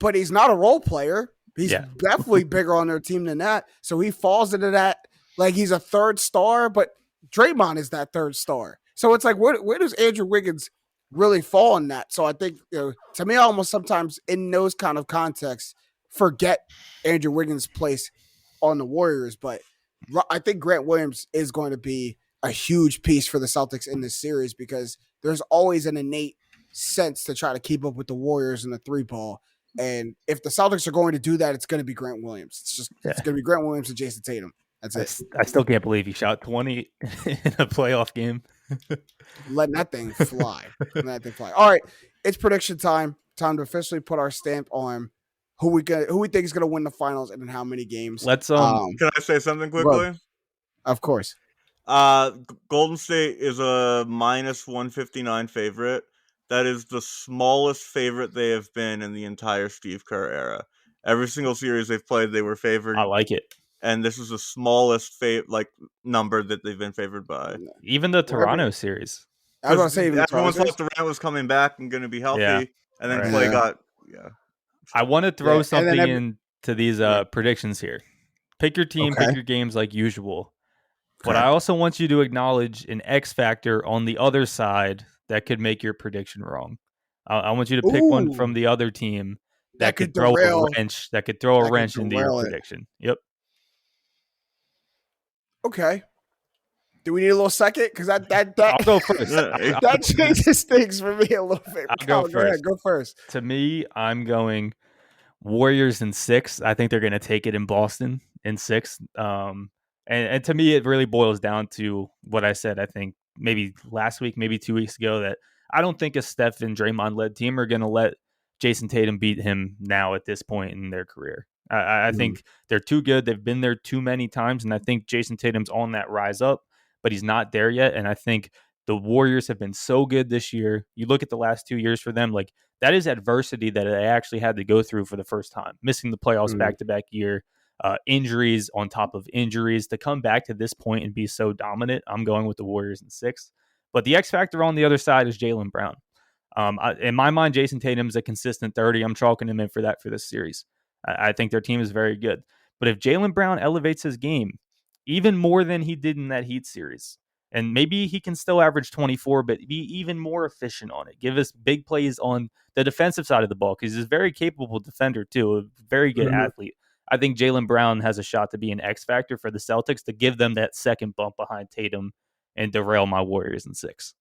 But he's not a role player. He's definitely bigger on their team than that. So he falls into that, like he's a third star, but Draymond is that third star. So it's like, where does Andrew Wiggins really fall in that? So I think, to me, I almost sometimes in those kind of contexts forget Andrew Wiggins' place on the Warriors. But I think Grant Williams is going to be a huge piece for the Celtics in this series, because there's always an innate sense to try to keep up with the Warriors in the three ball. And if the Celtics are going to do that, it's going to be Grant Williams. It's going to be Grant Williams and Jason Tatum. That's it. I still can't believe he shot 20 in a playoff game. Letting that thing fly. All right, it's prediction time. Time to officially put our stamp on who we think is going to win the finals and in how many games. Let's Can I say something quickly? Bro, of course. Golden State is a minus 159 favorite. That is the smallest favorite they have been in the entire Steve Kerr era. Every single series they've played, they were favored. I like it. And this is the smallest number that they've been favored by. Even the Toronto series. I was going to say, everyone thought Durant was coming back and going to be healthy, and then Clay got. I want to throw something into these predictions here. Pick your team, pick your games like usual. But I also want you to acknowledge an X factor on the other side that could make your prediction wrong. I want you to pick one from the other team that could throw a wrench. That could throw a wrench into your prediction. Yep. Okay. Do we need a little second? Because that I'll go first. That changes things for me a little bit. Go first. Go ahead, go first. To me, I'm going Warriors in 6. I think they're going to take it in Boston in 6. And to me, it really boils down to what I said. I think maybe last week, maybe 2 weeks ago, that I don't think a Steph and Draymond led team are going to let Jason Tatum beat him now at this point in their career. I think they're too good. They've been there too many times. And I think Jason Tatum's on that rise up, but he's not there yet. And I think the Warriors have been so good this year. You look at the last 2 years for them, like that is adversity that they actually had to go through for the first time, missing the playoffs back-to-back year, injuries on top of injuries to come back to this point and be so dominant. I'm going with the Warriors in 6. But the X factor on the other side is Jaylen Brown. In my mind, Jason Tatum's a consistent 30. I'm chalking him in for that for this series. I think their team is very good. But if Jaylen Brown elevates his game even more than he did in that Heat series, and maybe he can still average 24, but be even more efficient on it, give us big plays on the defensive side of the ball, because he's a very capable defender too, a very good athlete. I think Jaylen Brown has a shot to be an X factor for the Celtics to give them that second bump behind Tatum and derail my Warriors in 6.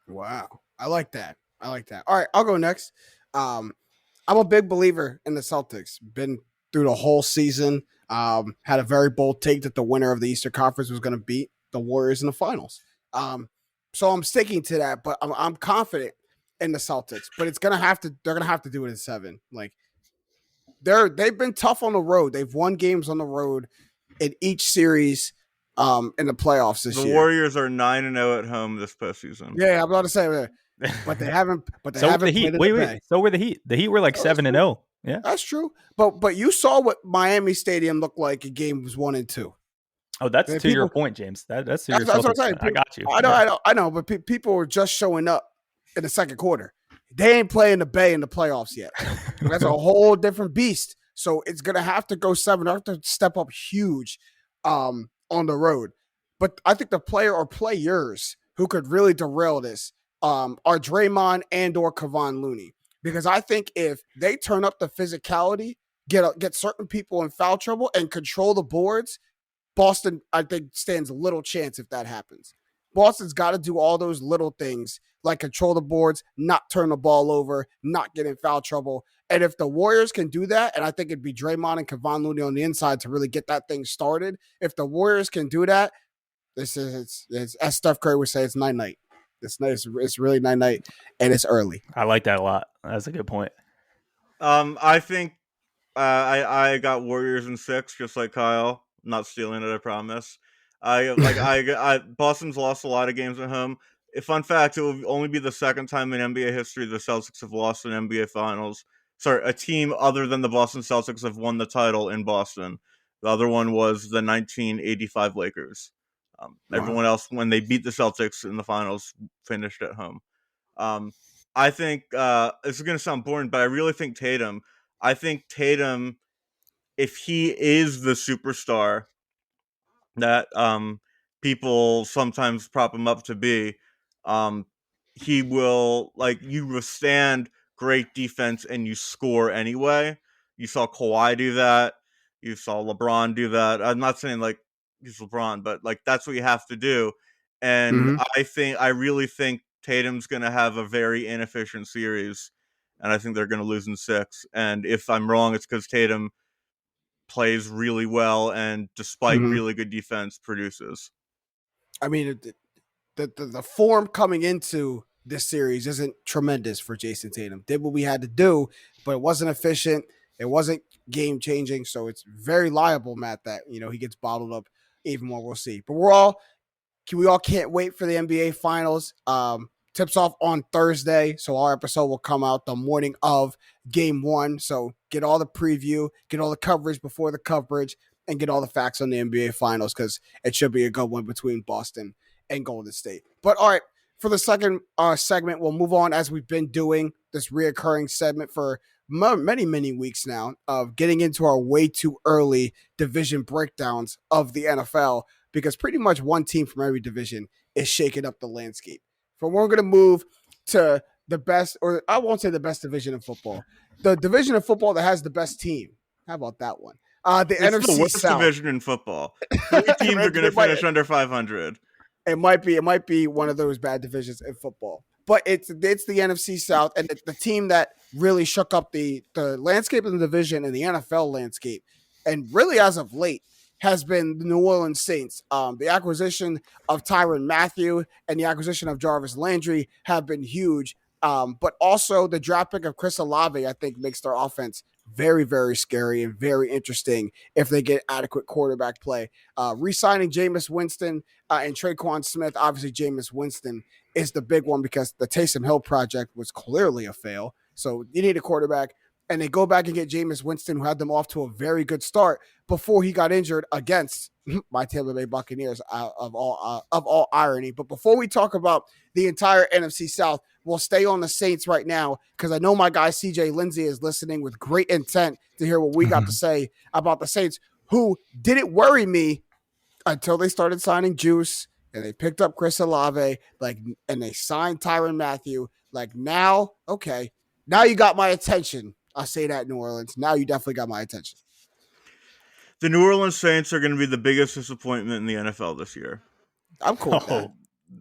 Wow. I like that. All right, I'll go next. I'm a big believer in the Celtics. Been through the whole season. Had a very bold take that the winner of the Eastern Conference was going to beat the Warriors in the finals. So I'm sticking to that, but I'm confident in the Celtics. But they're gonna have to do it in 7. Like they've been tough on the road. They've won games on the road in each series in the playoffs this year. The Warriors are 9-0 at home this postseason. Yeah, I'm about to say, but they haven't. But they haven't. The Heat. Wait. So were the Heat. The Heat were like 7-0. Yeah, that's true. But you saw what Miami Stadium looked like in games 1 and 2. Oh, that's to your point, James. That's to your that's what I'm Celtics saying. point. I got you. I know, but people are just showing up in the second quarter. They ain't playing the Bay in the playoffs yet. That's a whole different beast. So it's gonna have to go 7. They have to step up huge on the road. But I think the player or players who could really derail this are Draymond and or Kevon Looney. Because I think if they turn up the physicality, get certain people in foul trouble, and control the boards, Boston, I think, stands little chance if that happens. Boston's got to do all those little things like control the boards, not turn the ball over, not get in foul trouble. And if the Warriors can do that, and I think it'd be Draymond and Kevon Looney on the inside to really get that thing started. If the Warriors can do that, it's as Steph Curry would say, it's night-night. It's really night-night, and it's early. I like that a lot. That's a good point. I think I got Warriors in 6, just like Kyle. I'm not stealing it, I promise. Boston's lost a lot of games at home. Fun fact, it will only be the second time in NBA history the Celtics have lost an NBA Finals. Sorry, a team other than the Boston Celtics have won the title in Boston. The other one was the 1985 Lakers. Wow. Everyone else, when they beat the Celtics in the finals, finished at home. I think this is going to sound boring, but I really think Tatum. I think Tatum, if he is the superstar that people sometimes prop him up to be, he will, like, you withstand great defense and you score anyway. You saw Kawhi do that. You saw LeBron do that. I'm not saying like he's LeBron, but like that's what you have to do. And I really think Tatum's going to have a very inefficient series, and I think they're going to lose in 6. And if I'm wrong, it's because Tatum plays really well and despite really good defense produces. I mean, the form coming into this series isn't tremendous for Jason Tatum. Did what we had to do, but it wasn't efficient. It wasn't game changing. So it's very liable, Matt, that, he gets bottled up even more. We'll see. But we all can't wait for the NBA finals. Tips off on Thursday. So our episode will come out the morning of game 1. So get all the preview, get all the coverage before the coverage, and get all the facts on the NBA finals, because it should be a good one between Boston and Golden State. But all right, for the second segment, we'll move on as we've been doing this reoccurring segment for many, many weeks now of getting into our way too early division breakdowns of the NFL, because pretty much one team from every division is shaking up the landscape. But we're going to move to the best, or I won't say the best division in football, the division of football that has the best team. How about that one? The it's NFC the worst South division in football. 3 teams are going to finish under 500. It might be one of those bad divisions in football, but it's the NFC South, and the team that really shook up the landscape of the division and the NFL landscape, and really as of late, has been the New Orleans Saints. The acquisition of Tyrann Mathieu and the acquisition of Jarvis Landry have been huge, but also the draft pick of Chris Olave, I think, makes their offense very, very scary and very interesting if they get adequate quarterback play. Re-signing Jameis Winston and Traquan Smith. Obviously, Jameis Winston is the big one because the Taysom Hill project was clearly a fail. So you need a quarterback. And they go back and get Jameis Winston, who had them off to a very good start before he got injured against my Tampa Bay Buccaneers, of all irony. But before we talk about the entire NFC South, we'll stay on the Saints right now, because I know my guy CJ Lindsay is listening with great intent to hear what we got to say about the Saints, who didn't worry me until they started signing Juice and they picked up Chris Olave, and they signed Tyrann Mathieu. Now, okay, now you got my attention. I'll say that, New Orleans. Now you definitely got my attention. The New Orleans Saints are going to be the biggest disappointment in the NFL this year. I'm cool with that.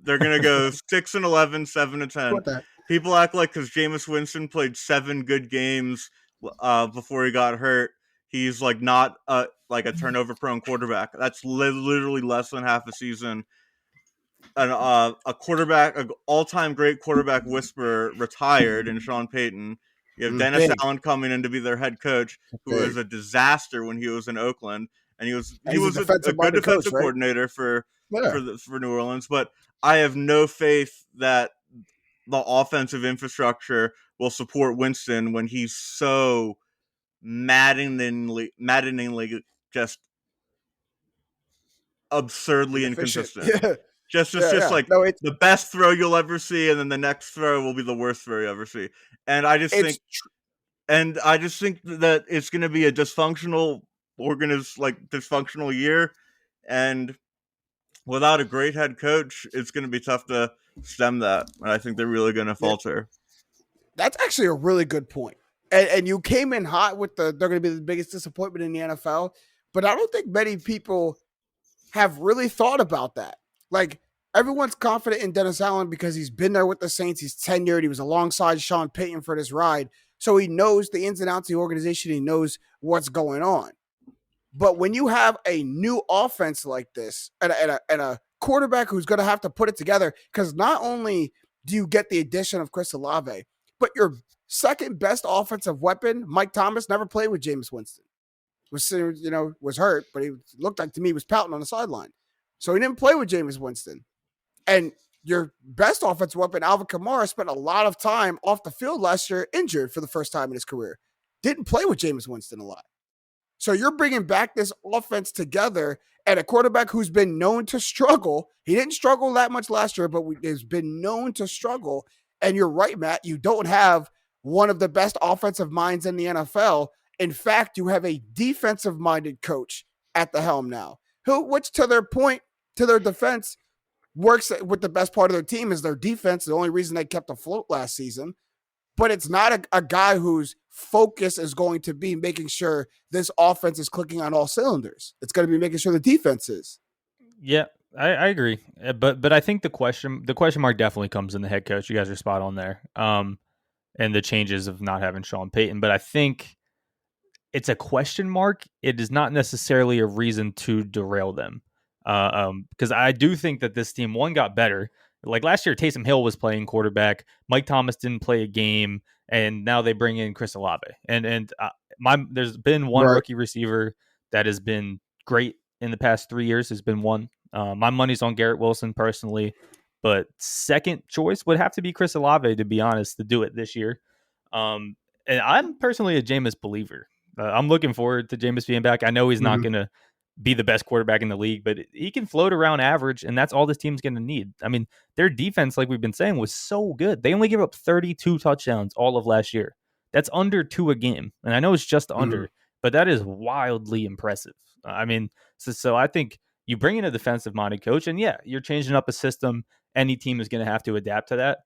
They're going to go 6-11, 7-10. People act like because Jameis Winston played 7 good games before he got hurt, he's not a turnover-prone quarterback. That's literally less than half a season. And a quarterback, an all-time great quarterback whisperer, retired in Sean Payton. You have Dennis Allen coming in to be their head coach, who was a disaster when he was in Oakland, and he was a good defensive coordinator for New Orleans. But I have no faith that the offensive infrastructure will support Winston when he's so maddeningly just absurdly inconsistent. Yeah. Just the best throw you'll ever see, and then the next throw will be the worst throw you ever see. And I just think that it's going to be a dysfunctional year, and without a great head coach, it's going to be tough to stem that. And I think they're really going to falter. That's actually a really good point. And you came in hot with they're going to be the biggest disappointment in the NFL, but I don't think many people have really thought about that. Like, everyone's confident in Dennis Allen because he's been there with the Saints. He's tenured. He was alongside Sean Payton for this ride. So he knows the ins and outs of the organization. He knows what's going on. But when you have a new offense like this and a quarterback who's going to have to put it together, because not only do you get the addition of Chris Olave, but your second best offensive weapon, Mike Thomas, never played with Jameis Winston. Was hurt, but he looked like to me he was pouting on the sideline. So he didn't play with Jameis Winston. And your best offensive weapon, Alvin Kamara, spent a lot of time off the field last year injured for the first time in his career. Didn't play with Jameis Winston a lot. So you're bringing back this offense together and a quarterback who's been known to struggle. He didn't struggle that much last year, but has been known to struggle. And you're right, Matt. You don't have one of the best offensive minds in the NFL. In fact, you have a defensive-minded coach at the helm now, which to their point, to their defense, works with the best part of their team is their defense. The only reason they kept afloat last season. But it's not a guy whose focus is going to be making sure this offense is clicking on all cylinders. It's going to be making sure the defense is. Yeah, I agree. But I think the question mark definitely comes in the head coach. You guys are spot on there. And the changes of not having Sean Payton. But I think it's a question mark. It is not necessarily a reason to derail them. Because I do think that this team, got better. Like last year, Taysom Hill was playing quarterback. Mike Thomas didn't play a game, and now they bring in Chris Olave. And there's been one rookie receiver that has been great in the past 3 years. Has been one. My money's on Garrett Wilson personally, but second choice would have to be Chris Olave, to be honest, to do it this year. And I'm personally a Jameis believer. I'm looking forward to Jameis being back. I know he's not going to be the best quarterback in the league, but he can float around average, and that's all this team's going to need. I mean, their defense, like we've been saying, was so good. They only gave up 32 touchdowns all of last year. That's under 2 a game. And I know it's just under, but that is wildly impressive. I mean, so I think you bring in a defensive-minded coach, and yeah, you're changing up a system. Any team is going to have to adapt to that.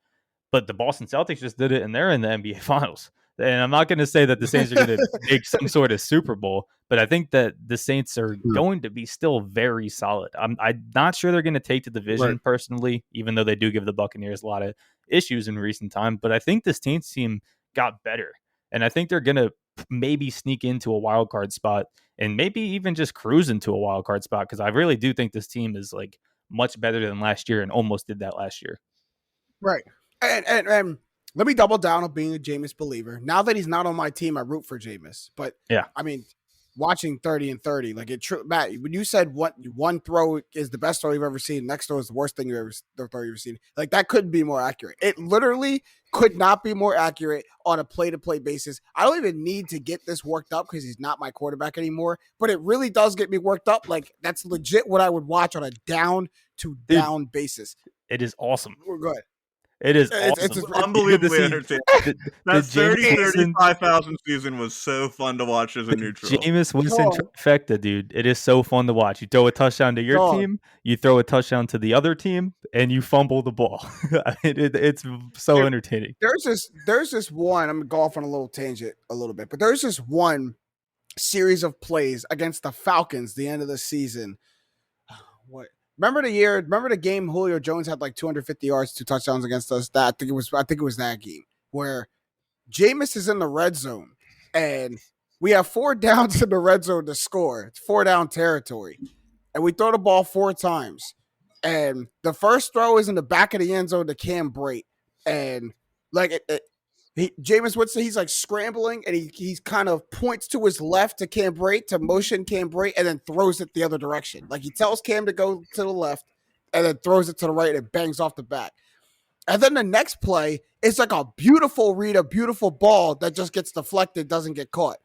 But the Boston Celtics just did it, and they're in the NBA Finals. And I'm not going to say that the Saints are going to make some sort of Super Bowl, but I think that the Saints are going to be still very solid. I'm not sure they're going to take the division personally, even though they do give the Buccaneers a lot of issues in recent time. But I think the Saints team got better, and I think they're going to maybe sneak into a wild card spot and maybe even just cruise into a wild card spot, because I really do think this team is like much better than last year and almost did that last year. Right. And let me double down on being a Jameis believer. Now that he's not on my team, I root for Jameis. But yeah, I mean, watching 30 and 30, like Matt, when you said one throw is the best throw you've ever seen, next throw is the worst thing you've ever seen, like that couldn't be more accurate. It literally could not be more accurate on a play-to-play basis. I don't even need to get this worked up because he's not my quarterback anymore, but it really does get me worked up. Like, that's legit what I would watch on a down-to-down basis. It is awesome. We're good. It is awesome. It's unbelievably entertaining. That 35,000 season was so fun to watch as a neutral. Jameis Winston trifecta, dude. It is so fun to watch. You throw a touchdown to your team, you throw a touchdown to the other team, and you fumble the ball. It's so entertaining. There's this one, I'm going to go off on a little tangent a little bit, but there's this one series of plays against the Falcons the end of the season. Remember the game Julio Jones had like 250 yards, 2 touchdowns against us? I think it was that game where Jameis is in the red zone and we have 4 downs in the red zone to score. It's 4 down territory. And we throw the ball 4 times. And the first throw is in the back of the end zone to Cam Brate. And like Jameis Winston, he's like scrambling and he kind of points to his left to Cam Brate, to motion Cam Brate, and then throws it the other direction. Like, he tells Cam to go to the left and then throws it to the right and bangs off the back. And then the next play is like a beautiful read, a beautiful ball that just gets deflected, doesn't get caught.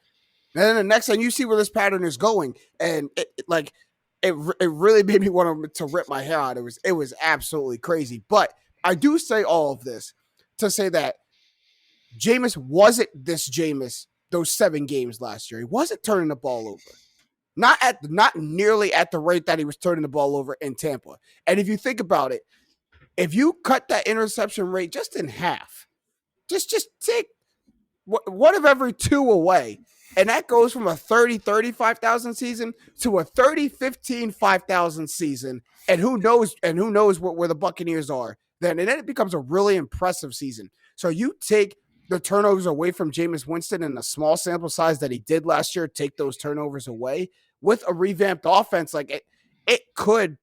And then the next thing, you see where this pattern is going. And like it really made me want to rip my hair out. It was absolutely crazy. But I do say all of this to say that Jameis wasn't this Jameis those 7 games last year. He wasn't turning the ball over. Not nearly at the rate that he was turning the ball over in Tampa. And if you think about it, if you cut that interception rate just in half, just take one of every 2 away, and that goes from a 30-35,000 season to a 30-15-5,000 season, and who knows where the Buccaneers are then, and then it becomes a really impressive season. So you take the turnovers away from Jameis Winston in a small sample size that he did last year, take those turnovers away with a revamped offense, like it could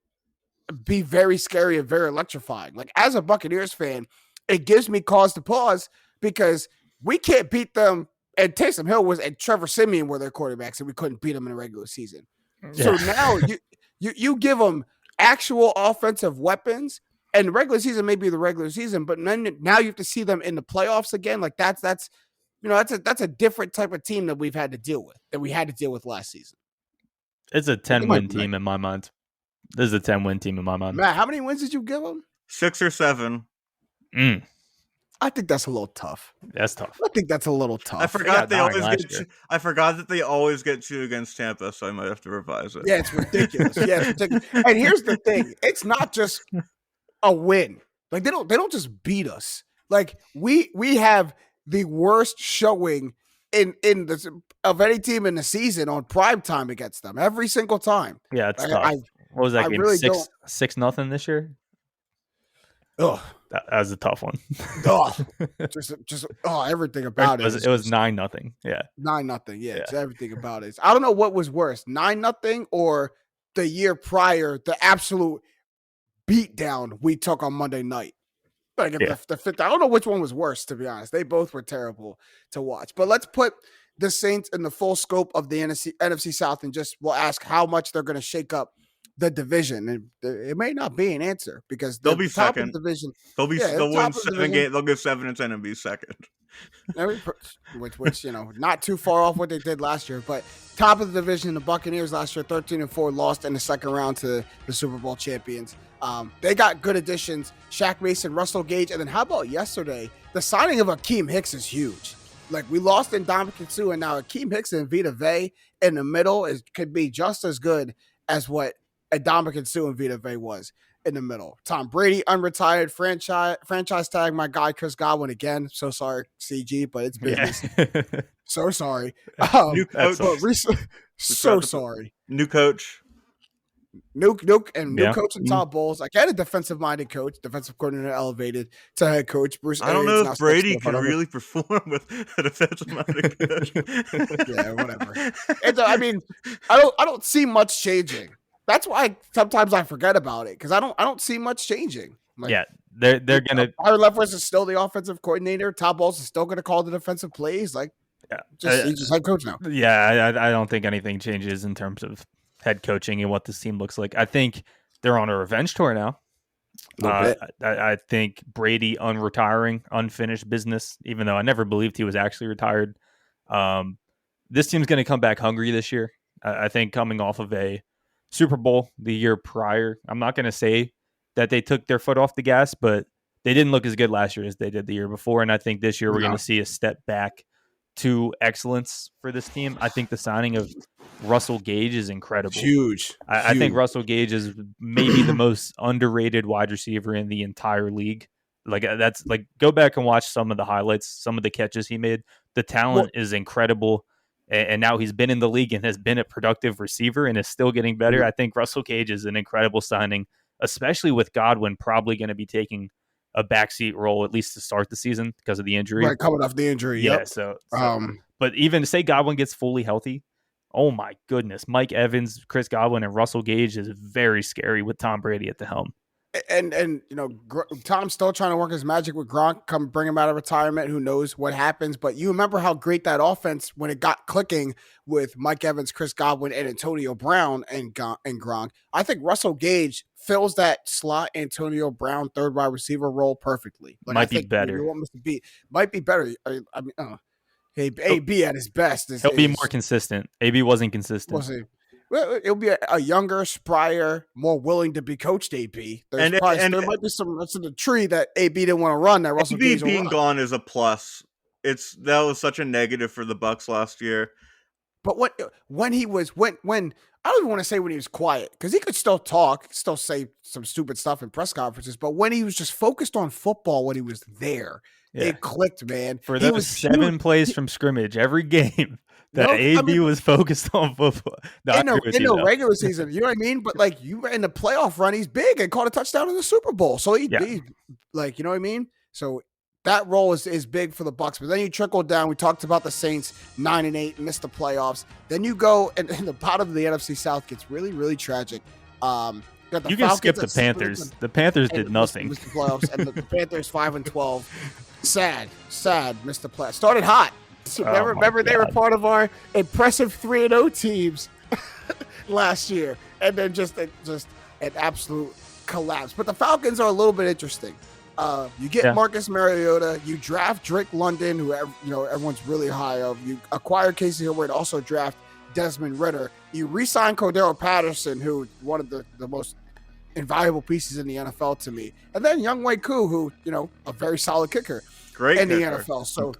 be very scary and very electrifying. Like, as a Buccaneers fan, it gives me cause to pause because we can't beat them. And Taysom Hill and Trevor Siemian were their quarterbacks, and we couldn't beat them in a regular season. Yeah. So now you give them actual offensive weapons, and the regular season may be the regular season, but then now you have to see them in the playoffs again. Like that's a different type of team that we had to deal with last season. It's a 10-win team in my mind. This is a 10-win team in my mind. Matt, how many wins did you give them? 6 or 7. I think that's a little tough. That's tough. I think that's a little tough. I forgot that they always get you against Tampa, so I might have to revise it. Yeah, it's ridiculous. And here's the thing: it's not just a win. Like they don't just beat us. Like we have the worst showing of any team in the season on prime time against them every single time. Yeah, it's tough. What was that game? Really 6-0 this year? Oh, that was a tough one. Everything about it. It was 9-0. Yeah, 9-0. Yeah, it's everything about it. I don't know what was worse, 9-0 or the year prior, the absolute beatdown we took on Monday night. Like the fifth, I don't know which one was worse, to be honest. They both were terrible to watch. But let's put the Saints in the full scope of the NFC South and we'll ask how much they're going to shake up the division. And it may not be an answer because they'll be top second. Of the division. They'll win 7 games. They'll go 7-10 and be second. Which not too far off what they did last year. But top of the division, the Buccaneers last year, 13-4, lost in the second round to the Super Bowl champions. They got good additions: Shaq Mason, Russell Gage, and then how about yesterday? The signing of Akeem Hicks is huge. Like, we lost Ndamukong Suh, and now Akeem Hicks and Vita Vea in the middle could be just as good as what Ndamukong Suh and Vita Vea was in the middle. Tom Brady, unretired, franchise tag my guy Chris Godwin again. So sorry, CG, but it's business. Yeah. So sorry. New coach. Sorry. New coach. New coach and Todd Bowles. I had a defensive-minded coach, defensive coordinator elevated to head coach. Bruce I don't know if Brady can really perform with a defensive-minded coach. Yeah, whatever. I don't see much changing. That's why sometimes I forget about it because I don't see much changing. Like, yeah, they're gonna. Byron Leftwich is still the offensive coordinator. Todd Bowles is still gonna call the defensive plays. Like, he's just head coach now. Yeah, I don't think anything changes in terms of head coaching and what this team looks like. I think they're on a revenge tour now. I think Brady unretiring, unfinished business, even though I never believed he was actually retired. This team's going to come back hungry this year. I think coming off of a Super Bowl the year prior, I'm not going to say that they took their foot off the gas, but they didn't look as good last year as they did the year before. And I think this year we're going to see a step back to excellence for this team. I think the signing of Russell Gage is incredible. Huge. I think Russell Gage is maybe the most underrated wide receiver in the entire league. Go back and watch some of the highlights, some of the catches he made. The talent is incredible. And now he's been in the league and has been a productive receiver and is still getting better. I think Russell Gage is an incredible signing, especially with Godwin probably going to be taking a backseat role, at least to start the season because of the injury. Right, coming off the injury. Yeah, yep. so but even say Godwin gets fully healthy, oh my goodness, Mike Evans, Chris Godwin, and Russell Gage is very scary with Tom Brady at the helm. And Tom's still trying to work his magic with Gronk, come bring him out of retirement. Who knows what happens? But you remember how great that offense when it got clicking with Mike Evans, Chris Godwin, and Antonio Brown and Gronk. I think Russell Gage fills that slot Antonio Brown third wide receiver role perfectly. Like, might be better. Might be better. AB at his best. He'll be more consistent. AB wasn't consistent. We'll see. it'll be a younger, sprier, more willing to be coached AB. There might be some nuts in the tree that AB didn't want to run. That Russell AB being gone is a plus. That was such a negative for the Bucs last year. But when I don't even want to say when he was quiet, because he could still talk, still say some stupid stuff in press conferences. But when he was just focused on football, when he was there, it clicked, man. For those 7 plays from scrimmage every game that AB was focused on football. In the regular season, you know what I mean? But like in the playoff run, he's big and caught a touchdown in the Super Bowl. So he like, you know what I mean? So that role is big for the Bucs. But then you trickle down. We talked about the Saints 9-8, missed the playoffs. Then you go and the bottom of the NFC South gets really, really tragic. You can skip the Panthers. The Panthers did nothing. Missed the playoffs, and the Panthers 5-12. Sad. Missed the playoffs. Started hot. So remember they were part of our impressive 3-0 teams last year, and then just an absolute collapse. But the Falcons are a little bit interesting. You get Marcus Mariota, you draft Drake London, who everyone's really high of. You acquire Casey Hayward, also draft Desmond Ridder. You re-sign Cordero Patterson, who one of the most invaluable pieces in the NFL to me, and then Young Wei Koo, who a very solid kicker, in the NFL. So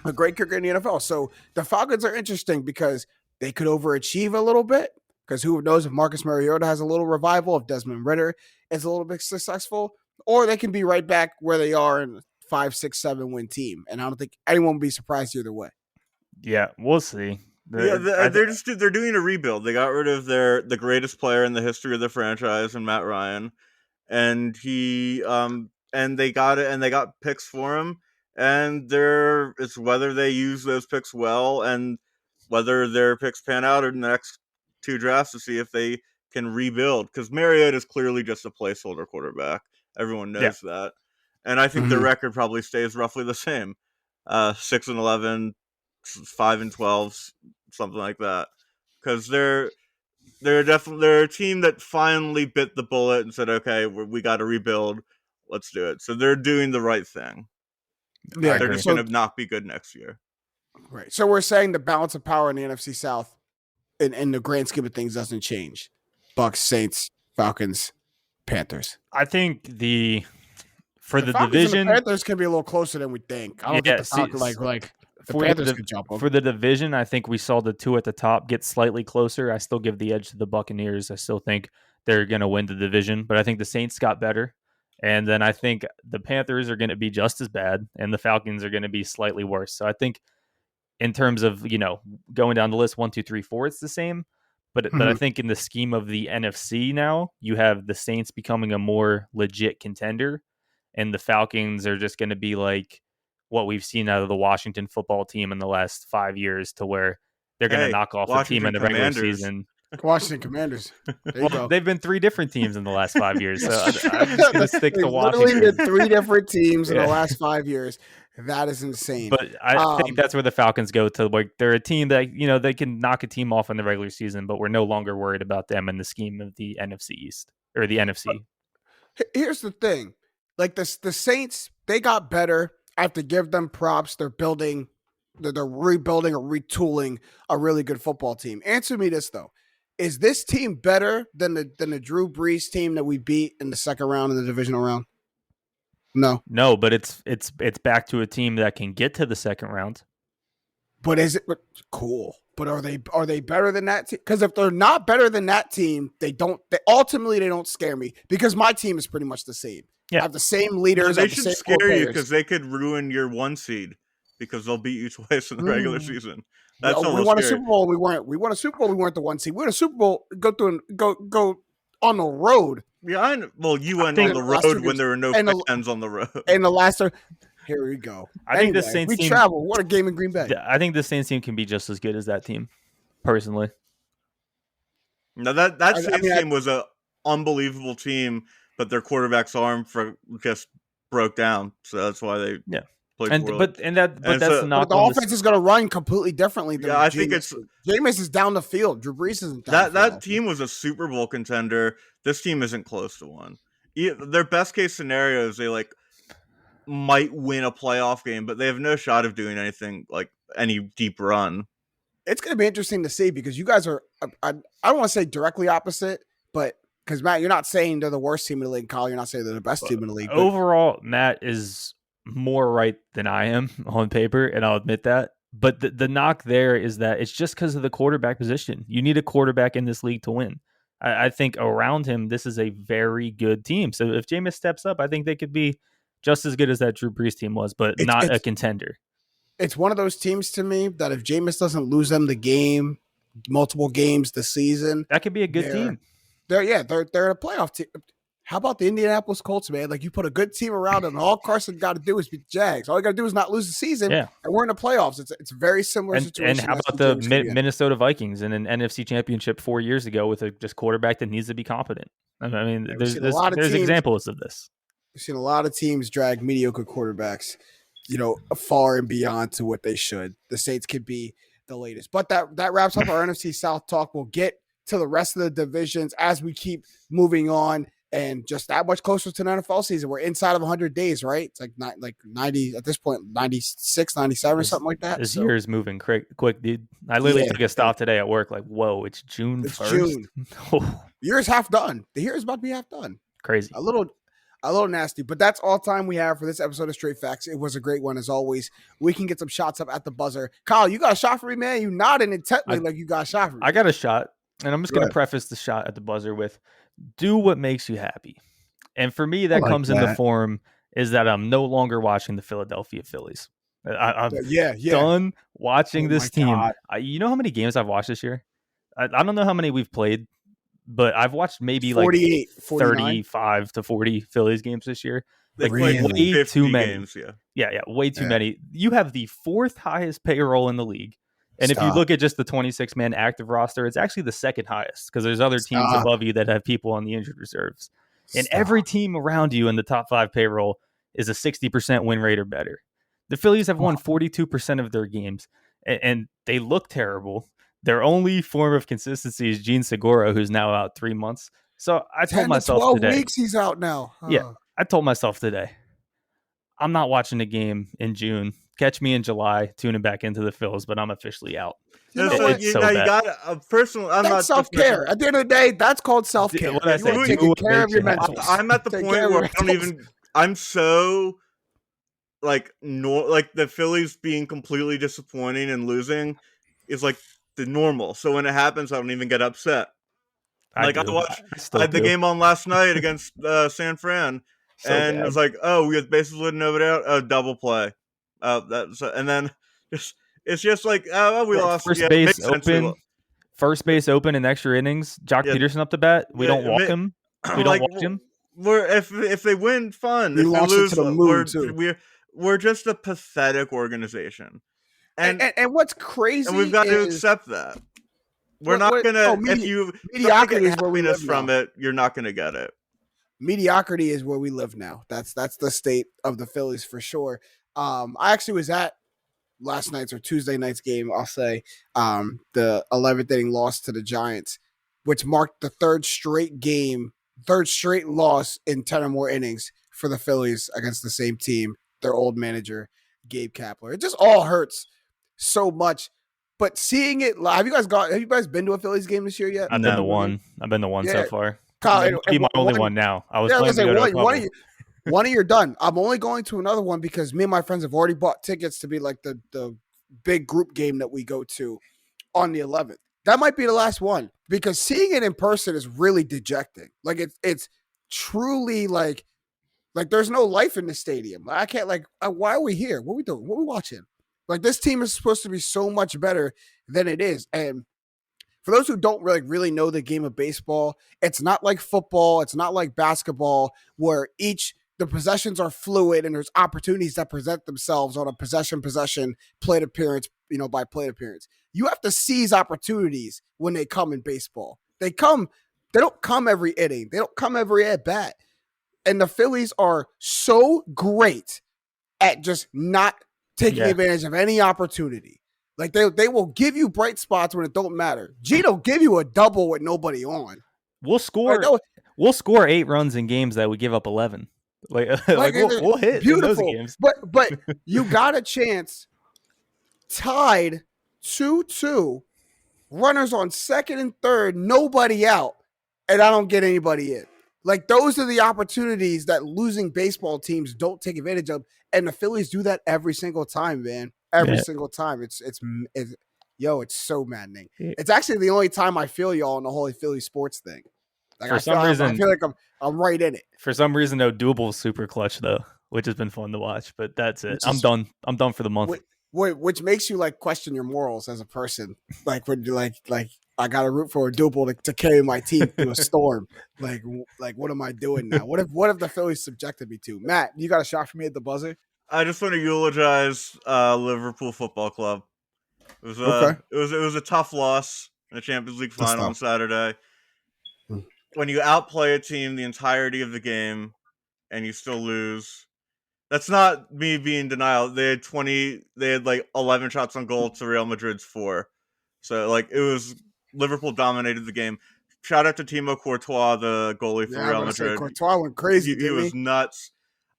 a great kicker in the NFL. So the Falcons are interesting because they could overachieve a little bit. Because who knows if Marcus Mariota has a little revival, if Desmond Ridder is a little bit successful. Or they can be right back where they are in 5, 6, 7 win team, and I don't think anyone will be surprised either way. Yeah, we'll see. They're doing a rebuild. They got rid of the greatest player in the history of the franchise, and Matt Ryan, and they got picks for him, and it's whether they use those picks well and whether their picks pan out in the next 2 drafts to see if they can rebuild. Because Mariota is clearly just a placeholder quarterback. Everyone knows that. And I think the record probably stays roughly the same. 6-11, 5-12, something like that. Because they're a team that finally bit the bullet and said, okay, we got to rebuild. Let's do it. So they're doing the right thing. Yeah, they're just going to not be good next year. Right. So we're saying the balance of power in the NFC South in the grand scheme of things doesn't change. Bucs, Saints, Falcons, Panthers. I think the Falcons division, and the Panthers can be a little closer than we think. I don't think the Falcons the Panthers could jump over. For the division, I think we saw the 2 at the top get slightly closer. I still give the edge to the Buccaneers. I still think they're going to win the division, but I think the Saints got better, and then I think the Panthers are going to be just as bad, and the Falcons are going to be slightly worse. So I think in terms of going down the list 1, 2, 3, 4, it's the same. But I think in the scheme of the NFC now, you have the Saints becoming a more legit contender, and the Falcons are just going to be like what we've seen out of the Washington football team in the last 5 years, to where they're going to knock off a team in the regular season. Washington Commanders. They've been 3 different teams in the last 5 years, so I'm just going to stick to Washington. Literally been 3 different teams in the last 5 years. That is insane. But I think that's where the Falcons go to. Like, they're a team that they can knock a team off in the regular season, but we're no longer worried about them in the scheme of the NFC East or the NFC. Here's the thing: like the Saints, they got better. I have to give them props. They're rebuilding or retooling a really good football team. Answer me this though: is this team better than the Drew Brees team that we beat in the second round in the divisional round? No, but it's back to a team that can get to the second round. But is it cool? But are they better than that team? Because if they're not better than that team, they ultimately don't scare me, because my team is pretty much the same. Yeah. I have the same leaders. They should scare you because they could ruin your 1 seed, because they'll beat you twice in the regular season. That's we won a Super Bowl. We won a Super Bowl. We weren't the 1 seed. We won a Super Bowl. Go on the road. Yeah, I know. Well, you went on the road when there were no fans on the road. And the last, here we go. I think the Saints team travel. What a game in Green Bay. I think the Saints team can be just as good as that team, personally. Now that Saints team was an unbelievable team, but their quarterback's arm just broke down, so that's why they played poorly. But that's not the offense is going to run completely differently. Than I think it's Jameis is down the field. Drew Brees isn't down that team was a Super Bowl contender. This team isn't close to one. Their best case scenario is they might win a playoff game, but they have no shot of doing anything like any deep run. It's going to be interesting to see because you guys are, I don't want to say directly opposite, but because Matt, you're not saying they're the worst team in the league. Kyle, you're not saying they're the best team in the league. But overall, Matt is more right than I am on paper, and I'll admit that. But the knock there is that it's just because of the quarterback position. You need a quarterback in this league to win. I think around him, this is a very good team. So if Jameis steps up, I think they could be just as good as that Drew Brees team was, but not a contender. It's one of those teams to me that if Jameis doesn't lose them the game, multiple games this season, that could be a good team. They're a playoff team. How about the Indianapolis Colts, man? Like, you put a good team around them, and all Carson got to do is beat the Jags. All you got to do is not lose the season, and we're in the playoffs. It's a very similar situation. And how about the Minnesota Vikings in an NFC Championship 4 years ago with a just quarterback that needs to be competent? I mean, there's examples of this. We've seen a lot of teams drag mediocre quarterbacks, far and beyond to what they should. The Saints could be the latest. But that wraps up our NFC South talk. We'll get to the rest of the divisions as we keep moving on. And just that much closer to the NFL season. We're inside of 100 days, right? It's like 90 at this point, 96, 97 or something like that. This year is moving quick, dude. I literally took a stop today at work. Like, whoa, it's June 1st. June. Year's half done. The year is about to be half done. Crazy. A little nasty, but that's all time we have for this episode of Straight Facts. It was a great one as always. We can get some shots up at the buzzer. Kyle, you got a shot for me, man? You nodding intently like you got a shot for me. I got a shot, and I'm just going to preface the shot at the buzzer with, do what makes you happy. And for me, that comes in the form is that I'm no longer watching the Philadelphia Phillies. I'm done watching this team. You know how many games I've watched this year? I don't know how many we've played, but I've watched maybe 48, like 35 to 40 Phillies games this year. Like really? way too many. Games, way too many. You have the fourth highest payroll in the league. And if you look at just the 26-man active roster, it's actually the second highest because there's other teams above you that have people on the injured reserves. And every team around you in the top 5 payroll is a 60% win rate or better. The Phillies have won 42% of their games, and they look terrible. Their only form of consistency is Gene Segura, who's now out 3 months. So I told myself 12 today. weeks he's out now. Yeah, I told myself today, I'm not watching a game in June. Catch me in July, tuning back into the Phils, but I'm officially out. You got a personal. That's self-care. At the end of the day, that's called self-care. You're taking care of your mental. I'm at the point where I'm so the Phillies being completely disappointing and losing is like the normal. So when it happens, I don't even get upset. I watched the game on last night against San Fran, and it was like, we have bases loaded, nobody out, a double play. And then it's just like, we lost. First base open in extra innings. Jock Peterson up to bat. We don't walk him. We don't walk him. If they win, fun. If they lose, we're just a pathetic organization. And what's crazy, and we've got to accept that. We're not gonna. If you mediocrity is where we live from it, you're not gonna get it. Mediocrity is where we live now. That's the state of the Phillies for sure. I actually was at last night's or Tuesday night's game, I'll say, the 11th inning loss to the Giants, which marked the third straight loss in 10 or more innings for the Phillies against the same team, their old manager, Gabe Kapler. It just all hurts so much. But seeing it live, have you guys been to a Phillies game this year yet? I've been to one so far. Kyle, be my only one now. I was planning to go to a couple. One of you're done. I'm only going to another one because me and my friends have already bought tickets to be like the big group game that we go to on the 11th. That might be the last one because seeing it in person is really dejecting. Like it's truly like there's no life in the stadium. I can't why are we here? What are we doing? What are we watching? Like this team is supposed to be so much better than it is. And for those who don't really know the game of baseball, it's not like football. It's not like basketball where the possessions are fluid and there's opportunities that present themselves on a possession, plate appearance, by plate appearance. You have to seize opportunities when they come in baseball. They don't come every inning. They don't come every at bat. And the Phillies are so great at just not taking advantage of any opportunity. Like they will give you bright spots when it don't matter. Gino give you a double with nobody on. We'll score 8 runs in games that we give up 11. We'll hit beautiful in those games. But you got a chance tied 2-2, runners on second and third, nobody out, and I don't get anybody in. Like, those are the opportunities that losing baseball teams don't take advantage of, and the Phillies do that every single time, man. Every single time. It's so maddening. It's actually the only time I feel y'all on the whole Philly sports thing. Like, for some reason, I feel like I'm right in it. For some reason, no, Double's super clutch though, which has been fun to watch. But that's it. I'm done. I'm done for the month. Which makes you like question your morals as a person. Like when you like I got to root for a Double to carry my team through a storm. Like what am I doing now? What if the Phillies subjected me to? Matt, you got a shot for me at the buzzer? I just want to eulogize Liverpool Football Club. It was it was a tough loss in the Champions League final on Saturday. When you outplay a team the entirety of the game and you still lose, that's not me being denial. They had like 11 shots on goal to Real Madrid's 4. So like it was Liverpool dominated the game. Shout out to Timo Courtois, the goalie for Real Madrid. Courtois went crazy. He was nuts.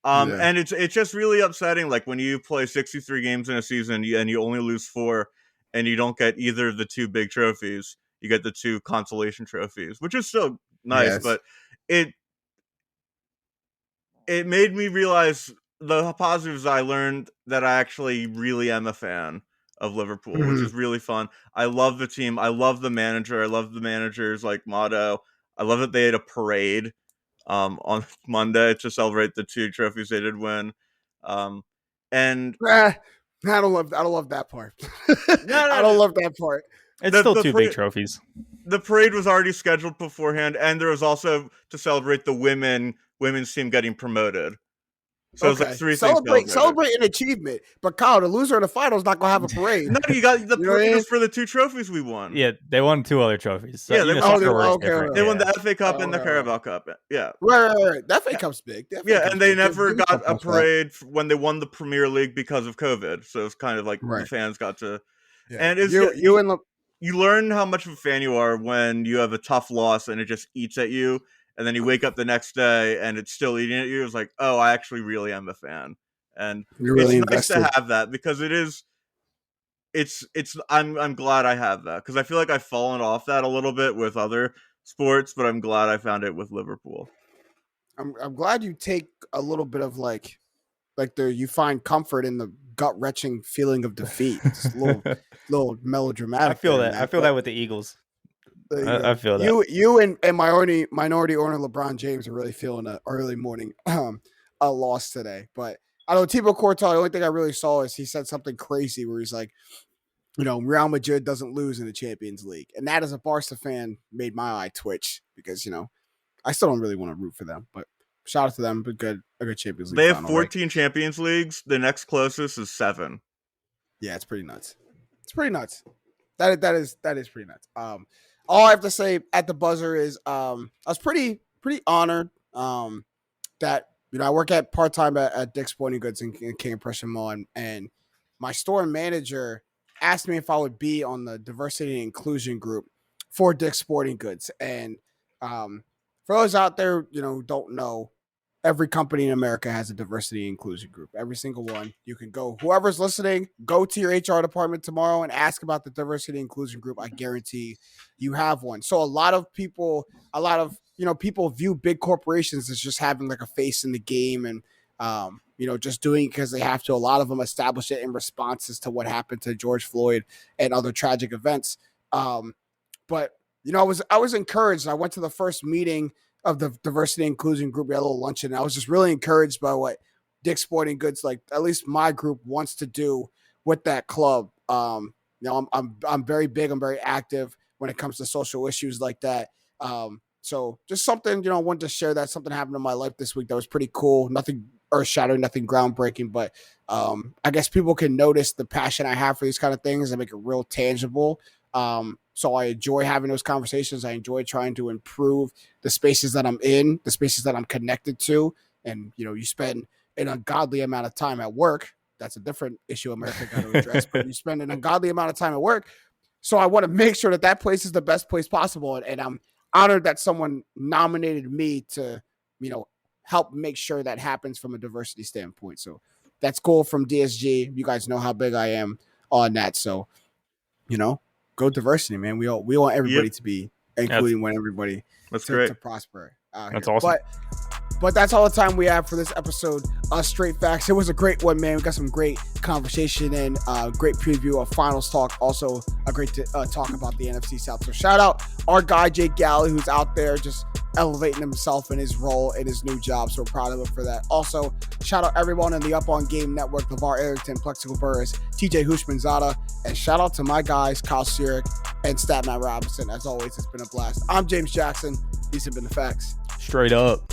And it's just really upsetting. Like when you play 63 games in a season and you only lose 4, and you don't get either of the 2 big trophies. You get the 2 consolation trophies, which is still nice, but it made me realize the positives. I learned that I actually really am a fan of Liverpool, which is really fun. I love the team. I love the manager. I love the manager's like motto. I love that they had a parade on Monday to celebrate the 2 trophies they did win. And I don't love that part. I don't love that part. It's still 2 big trophies. The parade was already scheduled beforehand, and there was also to celebrate the women's team getting promoted. So it's like 3 things. Celebrate an achievement. But Kyle, the loser of the final is not going to have a parade. No, you got the parade was for the 2 trophies we won. Yeah, they won 2 other trophies. So, they won the FA Cup and the Carabao Cup. Yeah. Right. The FA Cup's big. And they never got a parade when they won the Premier League because of COVID. So it's kind of like the fans got to. Yeah. And it's you learn how much of a fan you are when you have a tough loss and it just eats at you. And then you wake up the next day and it's still eating at you. It's like, oh, I actually really am a fan. And it's nice to have that because I'm glad I have that because I feel like I've fallen off that a little bit with other sports, but I'm glad I found it with Liverpool. I'm glad you take a little bit of you find comfort in the gut-wrenching feeling of defeat. It's a little melodramatic. I feel that. I feel that with the Eagles. I feel that. You and minority owner LeBron James are really feeling an early morning a loss today. But I know Thibaut Courtois, the only thing I really saw is he said something crazy where he's like, Real Madrid doesn't lose in the Champions League. And that as a Barca fan made my eye twitch because, I still don't really want to root for them. But shout out to them, but a good Champions League. They have 14 Champions Leagues. The next closest is 7. Yeah, it's pretty nuts. That is pretty nuts. All I have to say at the buzzer is I was pretty honored that I work part-time at Dick's Sporting Goods in King of Prussia Mall, and my store manager asked me if I would be on the diversity and inclusion group for Dick's Sporting Goods. And for those out there, don't know, every company in America has a diversity and inclusion group. Every single one. You can go, whoever's listening, go to your HR department tomorrow and ask about the diversity and inclusion group. I guarantee you have one. So a lot of people view big corporations as just having like a face in the game and, just doing it because they have to. A lot of them establish it in responses to what happened to George Floyd and other tragic events. But I was encouraged. I went to the first meeting of the diversity and inclusion group. We had a little luncheon. And I was just really encouraged by what Dick's Sporting Goods, like at least my group, wants to do with that club. I'm very big. I'm very active when it comes to social issues like that. So just something, I wanted to share that something happened in my life this week that was pretty cool. Nothing earth-shattering, nothing groundbreaking, but I guess people can notice the passion I have for these kind of things and make it real tangible. So I enjoy having those conversations. I enjoy trying to improve the spaces that I'm in, the spaces that I'm connected to. And, you spend an ungodly amount of time at work. That's a different issue America got to address, but you spend an ungodly amount of time at work. So I want to make sure that place is the best place possible. And I'm honored that someone nominated me to, help make sure that happens from a diversity standpoint. So that's cool from DSG. You guys know how big I am on that. So go diversity, man. We want everybody to be, including when everybody to prosper. That's awesome. But that's all the time we have for this episode of Straight Facts. It was a great one, man. We got some great conversation and great preview of finals talk. Also, a great talk about the NFC South. So shout out our guy, Jake Galley, who's out there just elevating himself in his role in his new job. So we're proud of him for that. Also, shout out everyone in the Up On Game Network, LeVar Arrington, Plexico Burris, TJ Hushmanzada, and shout out to my guys, Kyle Sirik and Statman Robinson. As always, it's been a blast. I'm James Jackson. These have been the facts. Straight up.